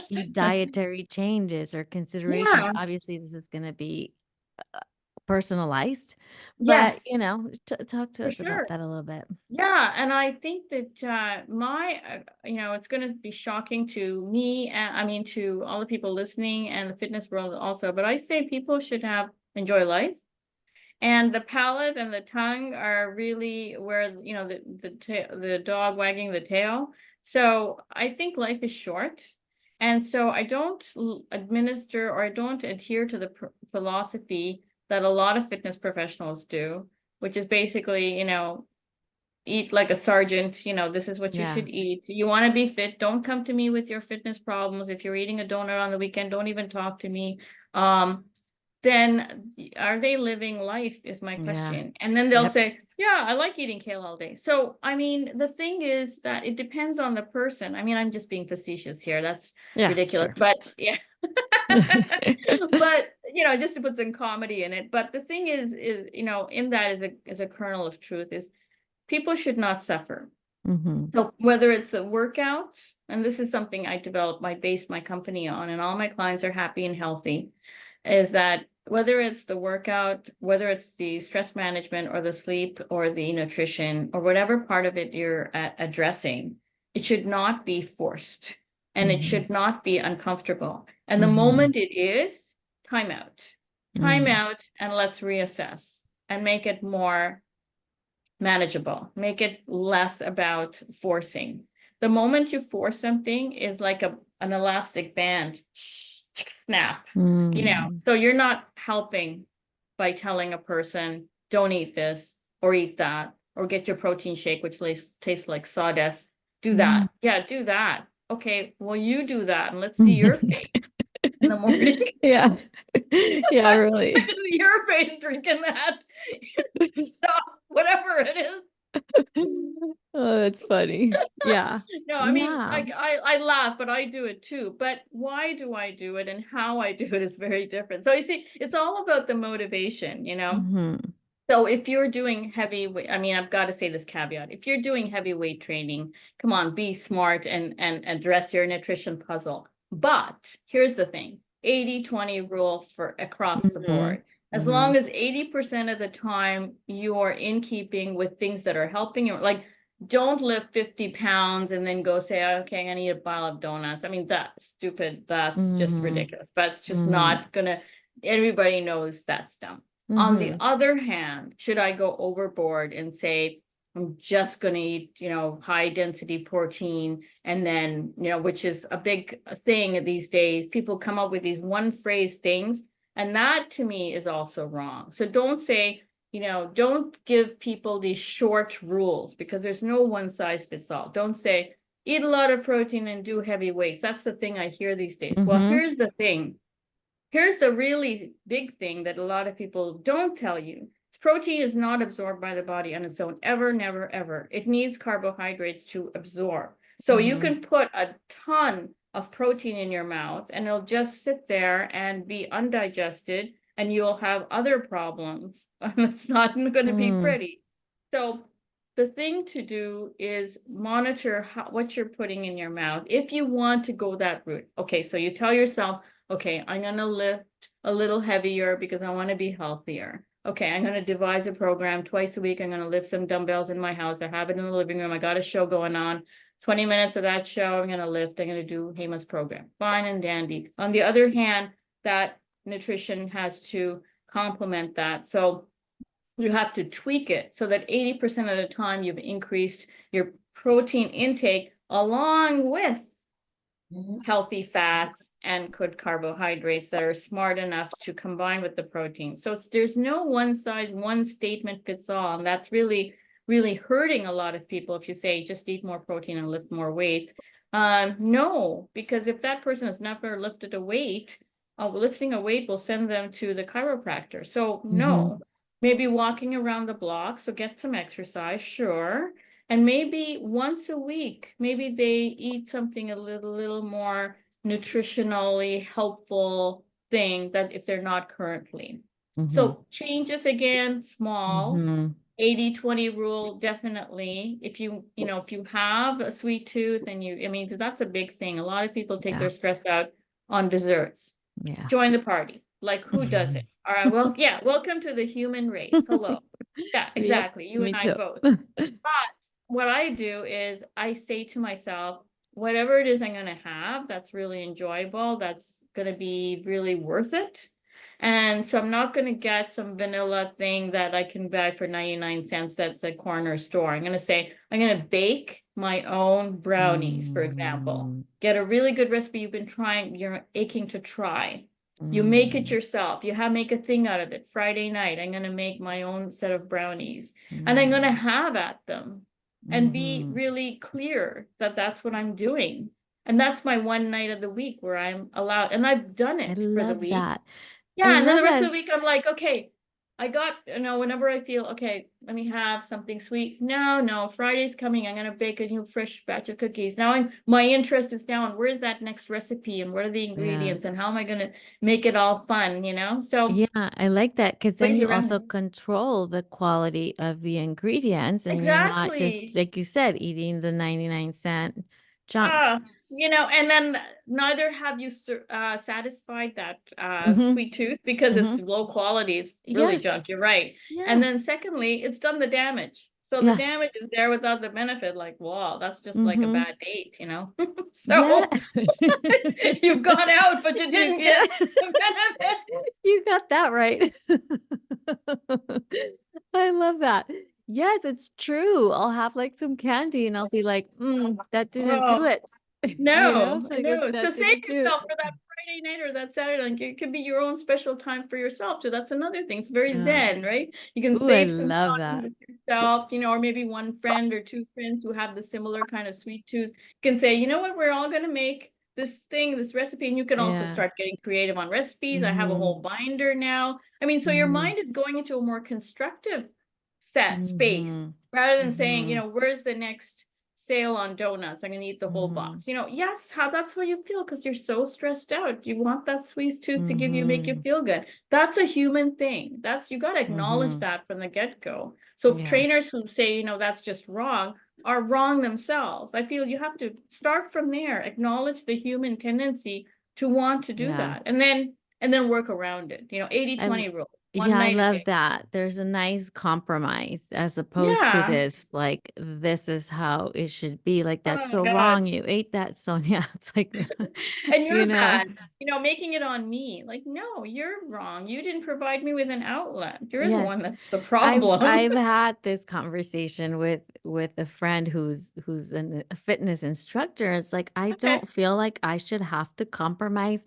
key dietary changes or considerations? Yeah. Obviously, this is going to be personalized, but Yes, talk to for us about sure. that a little bit. Yeah, and I think that it's going to be shocking to me, I mean, to all the people listening and the fitness world also, but I say people should enjoy life. And the palate and the tongue are really where, the dog wagging the tail. So I think life is short. And so I don't administer, or I don't adhere to the philosophy that a lot of fitness professionals do, which is basically, eat like a sergeant, this is what you Yeah. should eat. You want to be fit, don't come to me with your fitness problems. If you're eating a donut on the weekend, don't even talk to me. Then are they living life is my Yeah. question. And then they'll Yep. say, yeah, I like eating kale all day. So, I mean, the thing is that it depends on the person. I mean, I'm just being facetious here. That's Yeah, ridiculous. sure. But yeah. But, just to put some comedy in it. But the thing is, in that is a kernel of truth is people should not suffer. Hmm. So whether it's a workout, and this is something I based my company on, and all my clients are happy and healthy, is that whether it's the workout, whether it's the stress management or the sleep or the nutrition or whatever part of it you're addressing, it should not be forced and it Hmm. should not be uncomfortable. And the Hmm. moment it is, time out, and let's reassess and make it more manageable, make it less about forcing. The moment you force something is like an elastic band, snap, Mm. so you're not helping by telling a person, don't eat this or eat that, or get your protein shake, which tastes like sawdust. Do Mm. that. Yeah, do that. Okay, well, you do that and let's see your face in the morning. Yeah. Yeah, really. Let's see your face drinking that stuff, whatever it is. Oh, that's funny. Yeah. No, I mean, Yeah. I laugh, but I do it too. But why do I do it and how I do it is very different. So you see, it's all about the motivation. Hmm. So if you're doing heavy weight, I mean, I've got to say this caveat. If you're doing heavy weight training, come on, be smart and address your nutrition puzzle. But here's the thing, 80-20 rule for across the Hmm. board. As Hmm. long as 80% of the time you're in keeping with things that are helping you, like don't lift 50 pounds and then go say, okay, I'm gonna eat a pile of donuts. I mean, that's stupid. That's just Hmm. ridiculous. That's just Hmm. not gonna, everybody knows that's dumb. On the Hmm. other hand, should I go overboard and say, I'm just going to eat, high density protein, and then, which is a big thing these days. People come up with these one phrase things, and that to me is also wrong. So don't say, don't give people these short rules because there's no one size fits all. Don't say, eat a lot of protein and do heavy weights. That's the thing I hear these days. Well, Hmm. here's the thing. Here's the really big thing that a lot of people don't tell you. Protein is not absorbed by the body on its own, ever, never, ever. It needs carbohydrates to absorb. So you Hmm. can put a ton of protein in your mouth and it'll just sit there and be undigested and you'll have other problems. It's not going to be Hmm. pretty. So the thing to do is monitor what you're putting in your mouth if you want to go that route. Okay, so you tell yourself, okay, I'm going to lift a little heavier because I want to be healthier. Okay, I'm going to devise a program twice a week. I'm going to lift some dumbbells in my house. I have it in the living room. I got a show going on. 20 minutes of that show, I'm going to lift. I'm going to do Hema's program. Fine and dandy. On the other hand, that nutrition has to complement that. So you have to tweak it so that 80% of the time you've increased your protein intake along with healthy fats and good carbohydrates that are smart enough to combine with the protein. So there's no one size, one statement fits all. And that's really, really hurting a lot of people if you say just eat more protein and lift more weight. No, because if that person has never lifted a weight, lifting a weight will send them to the chiropractor. So Hmm. no, maybe walking around the block. So get some exercise, sure. And maybe once a week, maybe they eat something a little more nutritionally helpful thing that if they're not currently. Hmm. So changes again, small, Hmm. 80-20 rule, definitely. If you have a sweet tooth and I mean, that's a big thing. A lot of people take Yeah. their stress out on desserts. Yeah. Join the party. Like who does it? All right, well, yeah, welcome to the human race. Hello. Yeah, Yep. exactly. You and Me I too. both. But what I do is I say to myself, whatever it is I'm going to have, that's really enjoyable, that's going to be really worth it. And so I'm not going to get some vanilla thing that I can buy for 99 cents that's a corner store. I'm going to say, I'm going to bake my own brownies, for example. Mm, Get a really good recipe you've been trying, you're aching to try. You make it mm, yourself. You have make a thing out of it. Friday night, I'm gonna make my own set of brownies, and I'm gonna mm, have at them and be mhm. really clear that that's what I'm doing. And that's my one night of the week where I'm allowed, and I've done I it for the love week. that. I Yeah, and then love the rest of that. the week I'm like, okay, I got, whenever I feel, okay, let me have something sweet. No, no, Friday's coming. I'm gonna bake a new fresh batch of cookies. Now my interest is now on where's that next recipe and what are the Yeah. ingredients and how am I gonna make it all fun, you know? So Yeah, I like that because then ways you around also it. control the quality of the ingredients and you're not just, Exactly. like you said, eating the 99-cent junk. Ah, and then neither have you satisfied that Hmm. sweet tooth because Hmm. it's low quality. It's really Yes. junk. You're right. And then Yes. secondly, it's done the damage. So the Yes. damage is there without the benefit. Like, wow, that's just like a Hmm. bad date. Yeah. So you've gone out, but you You didn't get get the benefit. you got that right. I love that. Yes, it's true. I'll have like some candy and I'll be like, that didn't do Oh, it. no, Like no. So that save didn't do yourself it. for that Friday night or that Saturday. Like it could be your own special time for yourself. So that's another thing. It's very Yeah. zen, right? You can Ooh, I save some love time that. with yourself, or maybe one friend or two friends who have the similar kind of sweet tooth can say, you know what, we're all gonna make this recipe, and you can also Yeah. start getting creative on recipes. I have a whole Mhm. binder now. I mean, so your Mhm. mind is going into a more constructive set space Mhm. rather than saying, Mhm. where's the next sale on donuts. I'm gonna eat the whole Mhm. box. Yes, how that's how you feel because you're so stressed out. You want that sweet tooth to make you Mhm. feel good. That's a human thing. You got to acknowledge Mhm. that from the get-go. So Yeah. trainers who say, that's just wrong are wrong themselves. I feel you have to start from there, acknowledge the human tendency to want to do Yeah. that, and then work around it. 80 I l- 20 rule, one yeah, I night a love day. that. There's a nice compromise as opposed to Yeah. this, like, this is how it should be. Like, Oh that's my so God. wrong. You ate that, Sonia. It's like, And you you're know, bad, making it on me. Like, no, you're wrong. You didn't provide me with an outlet. You're the yes. one that's the I've problem. I've had this conversation with a friend a fitness instructor. It's like I Okay. don't feel like I should have to compromise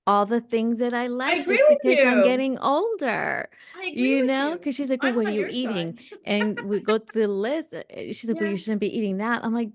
all the things that I I like agree just with because I'm you. getting older, I agree with you. Because she's like, "Well, I'm what are on you your eating?" side. And we go through the list. She's like, "Well, Yeah. you shouldn't be eating that." I'm like,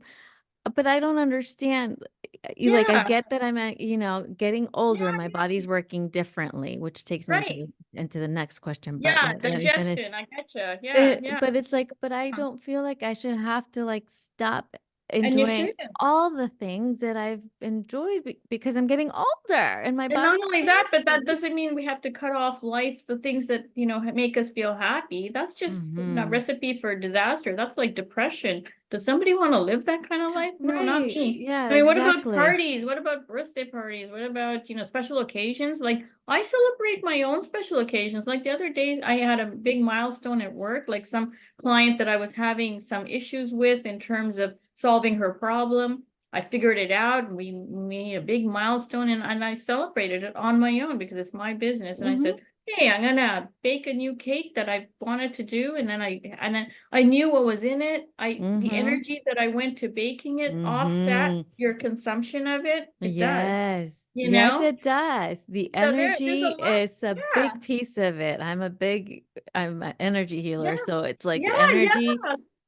but I don't understand. Like, I Yeah. get that getting older and my Yeah. body's working differently, which takes me Right. into the next question. But Yeah. let me finish. Digestion. I getcha. Yeah. Yeah. But it's like, but I don't feel like I should have to like stop And you enjoying shouldn't. all the things that I've enjoyed because I'm getting older and my And not body's only that, but that changing. doesn't mean we have to cut off life, the things that, make us feel happy. That's just a Hmm. recipe for disaster. That's like depression. Does somebody want to live that kind of life? No, not Right. me. Yeah, I mean, what about exactly. parties? What about birthday parties? What about, special occasions? Like, I celebrate my own special occasions. Like the other day, I had a big milestone at work, like some client that I was having some issues with in terms of solving her problem. I figured it out. We made a big milestone, and I celebrated it on my own because it's my business. And I Hmm. said, hey, I'm gonna bake a new cake that I wanted to do. And then I knew what was in it. The Hmm. energy that I went to baking it offset Hmm. your consumption of it. It does, Yes. you Yes, know? it does. The So there's a energy lot. is a Yeah, big piece of it. I'm an energy yeah, healer. So it's like yeah, yeah.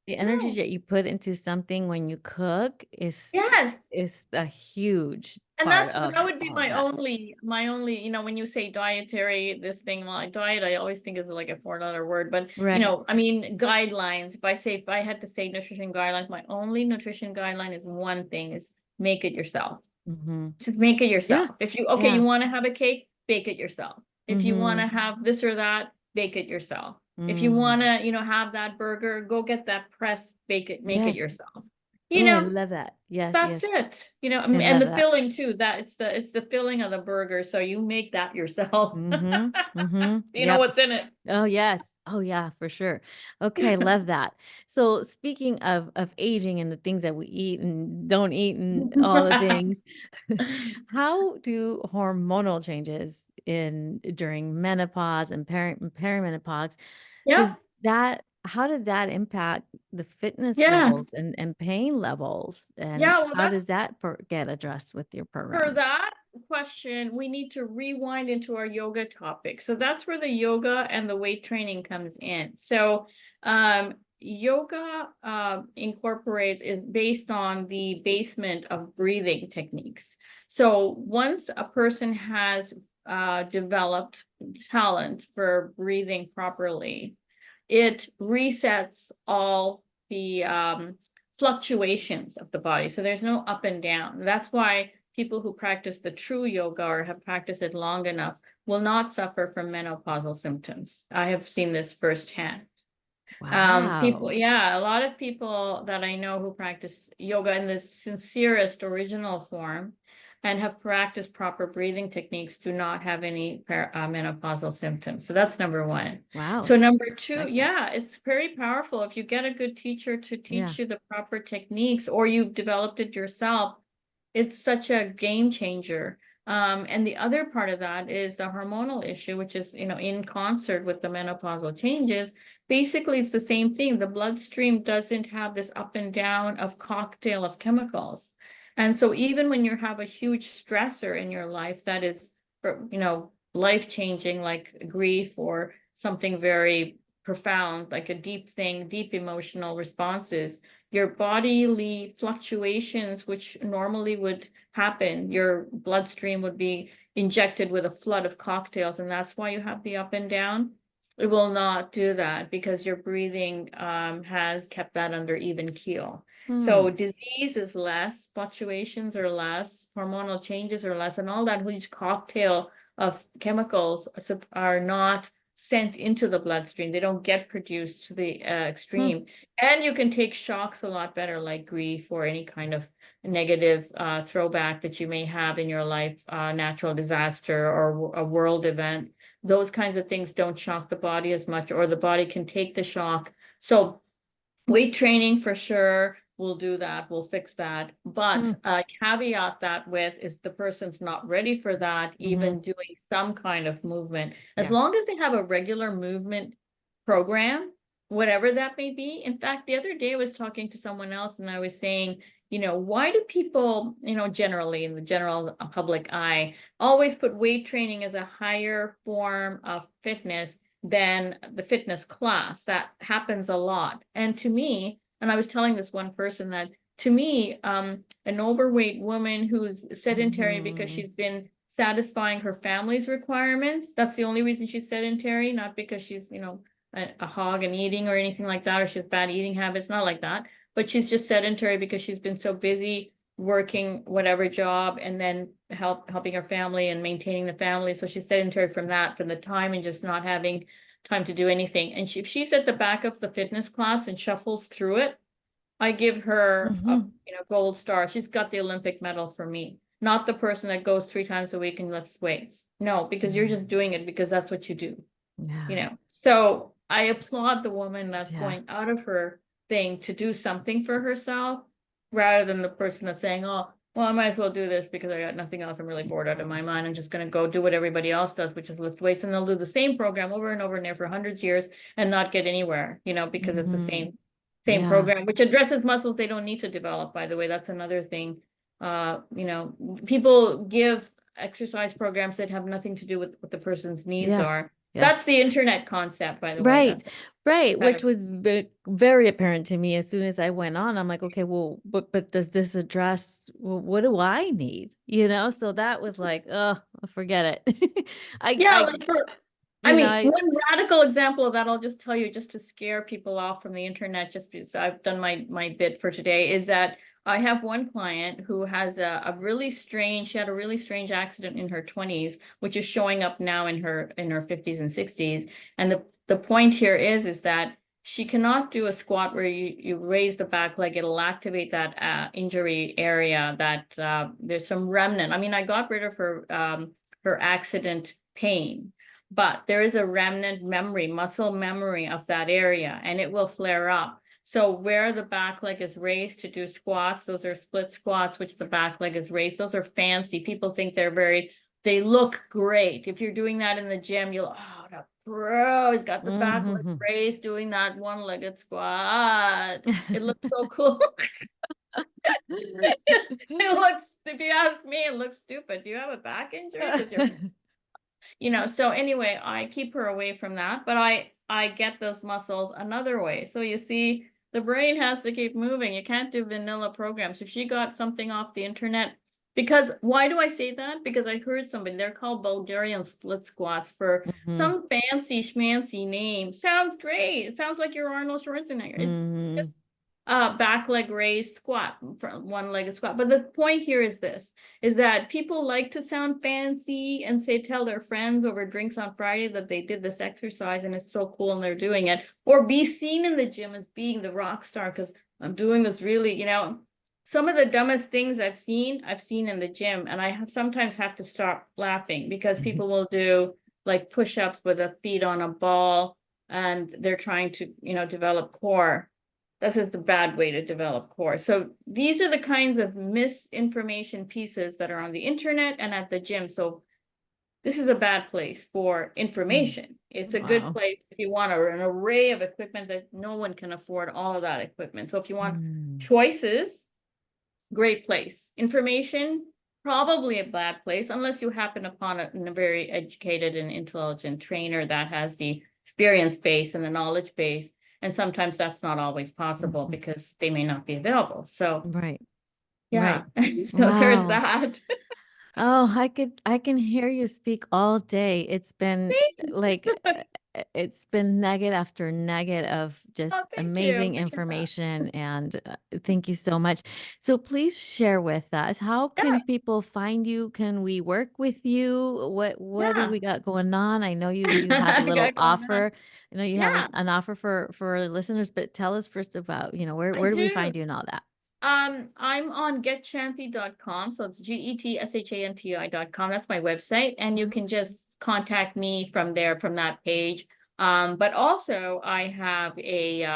the energy No. that you put into something when you cook Yes. is a huge And part of that would be all of my that. only, when you say dietary, this thing, like diet, I always think is like a four-letter word, but Right. I mean, guidelines. If I had to say nutrition guidelines, my only nutrition guideline is one thing is make it yourself. Hmm. Just make it Yeah. yourself. If you Yeah. want to have a cake, bake it yourself. If you want Hmm. to have this or that, bake it yourself. If you want Hmm. to, have that burger, go get that press, bake it, make it Yes. yourself. You Oh, I know, love that. Yes, that's yes. it. I And love the that. filling too, that it's the filling of the burger, so you make that yourself. Hmm. Hmm. You know Yep. what's in it. Oh, yes. Oh, yeah, for sure. Okay, love that. So speaking of aging and the things that we eat and don't eat and all the things, how do hormonal changes in during menopause and perimenopause, does Yep. that how does that impact the fitness Yeah. levels and pain levels? And Yeah, well, how that's does that get addressed with your for programs? that question, we need to rewind into our yoga topic. So that's where the yoga and the weight training comes in. So yoga incorporates is based on the basement of breathing techniques. So once a person has developed talent for breathing properly, it resets all the fluctuations of the body. So there's no up and down. That's why people who practice the true yoga or have practiced it long enough will not suffer from menopausal symptoms. I have seen this firsthand. People, Wow. yeah, a lot of people that I know who practice yoga in the sincerest original form and have practiced proper breathing techniques do not have any menopausal symptoms. So that's number one. Wow. So number two, Like that. yeah, it's very powerful. If you get a good teacher to Yeah. teach you the proper techniques or you've developed it yourself, it's such a game changer. And the other part of that is the hormonal issue, which is, in concert with the menopausal changes. Basically, it's the same thing. The bloodstream doesn't have this up and down of cocktail of chemicals. And so even when you have a huge stressor in your life that is, life changing, like grief or something very profound, like a deep thing, deep emotional responses, your bodily fluctuations, which normally would happen, your bloodstream would be injected with a flood of cocktails, and that's why you have the up and down. It will not do that because your breathing has kept that under even keel. Hmm. So disease is less, fluctuations are less, hormonal changes are less, and all that huge cocktail of chemicals are not sent into the bloodstream. They don't get produced to the Hmm. extreme. And you can take shocks a lot better, like grief or any kind of negative throwback that you may have in your life, natural disaster or a world event. Those kinds of things don't shock the body as much, or the body can take the shock. So weight training for sure will do that, will fix that. Hmm. But caveat that with is the person's not ready for that, Mm-hmm. even doing some kind of movement. As Yeah. long as they have a regular movement program, whatever that may be. In fact, the other day I was talking to someone else and I was saying, why do people, generally in the general public eye, always put weight training as a higher form of fitness than the fitness class? That happens a lot. And to me, and I was telling this one person that to me, an overweight woman who's sedentary because Mm-hmm. she's been satisfying her family's requirements, that's the only reason she's sedentary, not because she's, a hog and eating or anything like that, or she has bad eating habits, not like that. But she's just sedentary because she's been so busy working whatever job and then helping her family and maintaining the family. So she's sedentary from that, from the time and just not having time to do anything. And if she's at the back of the fitness class and shuffles through it, I give her a Mm-hmm. gold star. She's got the Olympic medal for me, not the person that goes 3 times a week and lifts weights. No, because you're just doing it because that's what you do. Yeah. So I applaud the woman that's Yeah. going out of her thing to do something for herself rather than the person that's saying, oh, well, I might as well do this because I got nothing else. I'm really bored out of my mind. I'm just going to go do what everybody else does, which is lift weights. And they'll do the same program over and over and there for hundreds of years and not get anywhere, because it's the Mm-hmm. same Yeah. program, which addresses muscles they don't need to develop, by the way. That's another thing. People give exercise programs that have nothing to do with what the person's needs Yeah. are. Yeah. That's the internet concept, by the way. Right. That's Right. kind Which of, was very apparent to me as soon as I went on. I'm like, okay, well, but does this address what do I need? So that was like, oh, forget it. I yeah, I like for, I you know, mean, I one radical example of that, I'll just tell you just to scare people off from the internet, just because I've done my bit for today, is that I have one client who has she had a really strange accident in her 20s, which is showing up now in her 50s and 60s. And the point here is that she cannot do a squat where you raise the back leg. It'll activate that injury area that there's some remnant. I mean, I got rid of her accident pain, but there is a remnant memory, muscle memory of that area, and it will flare up. So where the back leg is raised to do squats, those are split squats, which the back leg is raised. Those are fancy. People think they look great. If you're doing that in the gym, you'll, oh, bro, he's got the back leg Mhm. raised doing that one-legged squat. It looks so cool. It looks, if you ask me, it looks stupid. Do you have a back injury? Because you're, so anyway, I keep her away from that, but I get those muscles another way. So you see, the brain has to keep moving. You can't do vanilla programs. If she got something off the internet, because why do I say that? Because I heard somebody, they're called Bulgarian split squats for Mhm. some fancy schmancy name. Sounds great. It sounds like you're Arnold Schwarzenegger. It's Mhm. just back leg raised squat, one-legged squat. But the point here is this, is that people like to sound fancy and say, tell their friends over drinks on Friday that they did this exercise and it's so cool and they're doing it, or be seen in the gym as being the rock star because I'm doing this really, some of the dumbest things I've seen in the gym, and sometimes have to stop laughing because Mhm. people will do like push-ups with their feet on a ball and they're trying to, develop core. This is the bad way to develop core. So these are the kinds of misinformation pieces that are on the internet and at the gym. So this is a bad place for Mm. information. It's a good Wow. place if you want an array of equipment that no one can afford all of that equipment. So if you want Mm. choices, great place. Information, probably a bad place, unless you happen upon a very educated and intelligent trainer that has the experience base and the knowledge base. And sometimes that's not always possible Mhm. because they may not be available. So Right. yeah, Right. so there's Wow. that. Oh, I can hear you speak all day. It's been Thanks. like it's been nugget after nugget of Oh, just thank you. amazing Appreciate that. information and thank you so much. So please share with us, how Yeah, can people find you? Can we work with you? What do yeah. we got going on? I know you have a I little got going on. offer. I know you have Yeah, an offer for our listeners, but tell us first about, I where do we do. find you and all that? I'm on getshanti.com. So it's GETSHANTI.com. That's my website. And you Mhm. can just contact me from there, from that page. But also I have a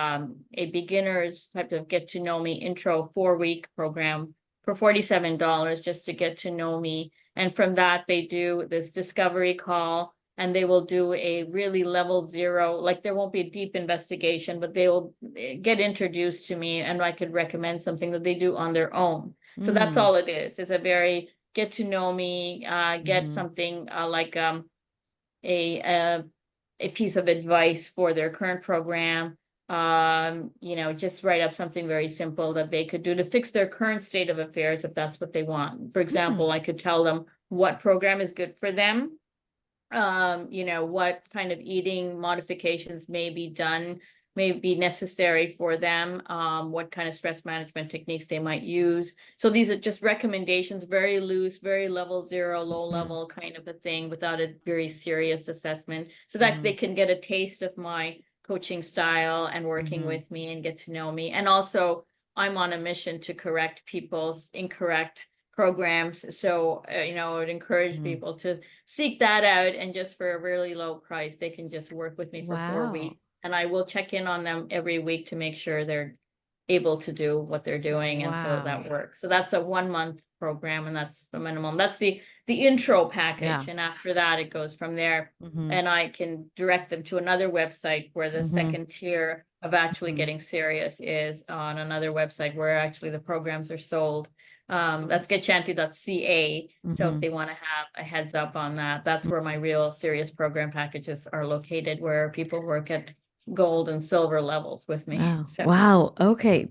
beginner's type of get to know me intro 4-week program for $47 just to get to know me. And from that, they do this discovery call and they will do a really level zero, like there won't be a deep investigation, but they will get introduced to me and I could recommend something that they do on their own. So that's Mm. all it is. It's a very get to know me, get Mhm. something like a uh, a piece of advice for their current program. Just write up something very simple that they could do to fix their current state of affairs if that's what they want. For Mm. example, I could tell them what program is good for them, what kind of eating modifications may be done, may be necessary for them, what kind of stress management techniques they might use. So these are just recommendations, very loose, very level zero, low Mhm. level kind of a thing without a very serious assessment, so that they Mhm. can get a taste of my coaching style and working Mhm. with me and get to know me. And also, I'm on a mission to correct people's incorrect programs. So, I would encourage Mhm. people to seek that out, and just for a really low price they can just work with me for four Wow. weeks and I will check in on them every week to make sure they're able to do what they're doing, and so Wow. that works. So that's a 1 month program and that's the minimum. That's the intro package, Yeah. and after that it goes from there, Mhm. and I can direct them to another website where the Mhm. second tier of actually Mhm. getting serious is on another website where actually the programs are sold. Mhm. That's getshanti.ca. So if Mhm. they want to have a heads up on that, that's where my Mhm. real serious program packages are located, where people work at gold and silver levels with me. Oh, So, wow. Okay.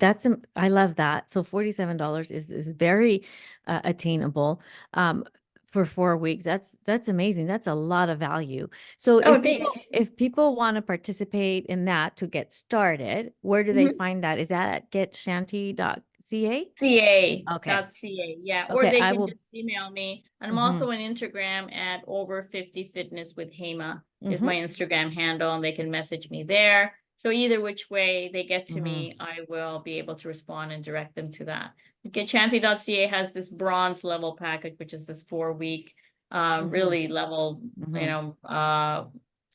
I love that. So $47 is very attainable for 4 weeks. That's amazing. That's a lot of value. So oh, thanks. if people want to participate in that to get started, where do they Mhm. find that? Is that at getshanty.ca? Okay. CA.ca, yeah, or Okay, they I can will. just email me. And I'm Mhm. also on Instagram at over 50 fitness with Hema is my Mhm. Instagram handle, and they can message me there. So either which way they get to Mhm. me, I will be able to respond and direct them to that. Getchanty.ca has this bronze level package, which is this 4-week, Mhm. really level, Mhm.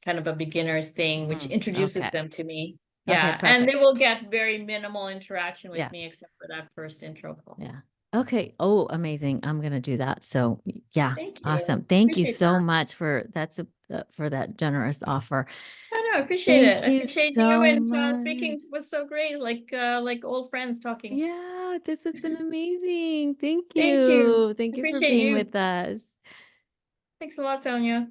kind of a beginner's thing, which Mhm. introduces Okay. them to me. Okay, Yeah, and they perfect. will get very minimal interaction with Yeah. me except for that first intro call. Yeah. Okay. Oh, amazing. I'm gonna do that. So, yeah, Thank you. awesome. Thank you Appreciate so that. much for that generous offer. I know, I appreciate it. Thank I you appreciate you so and much. speaking was so great, like old friends talking. Yeah, this has been amazing. Thank Thank you. you. Thank you for Appreciate being you. with us. Thanks a lot, Sonia.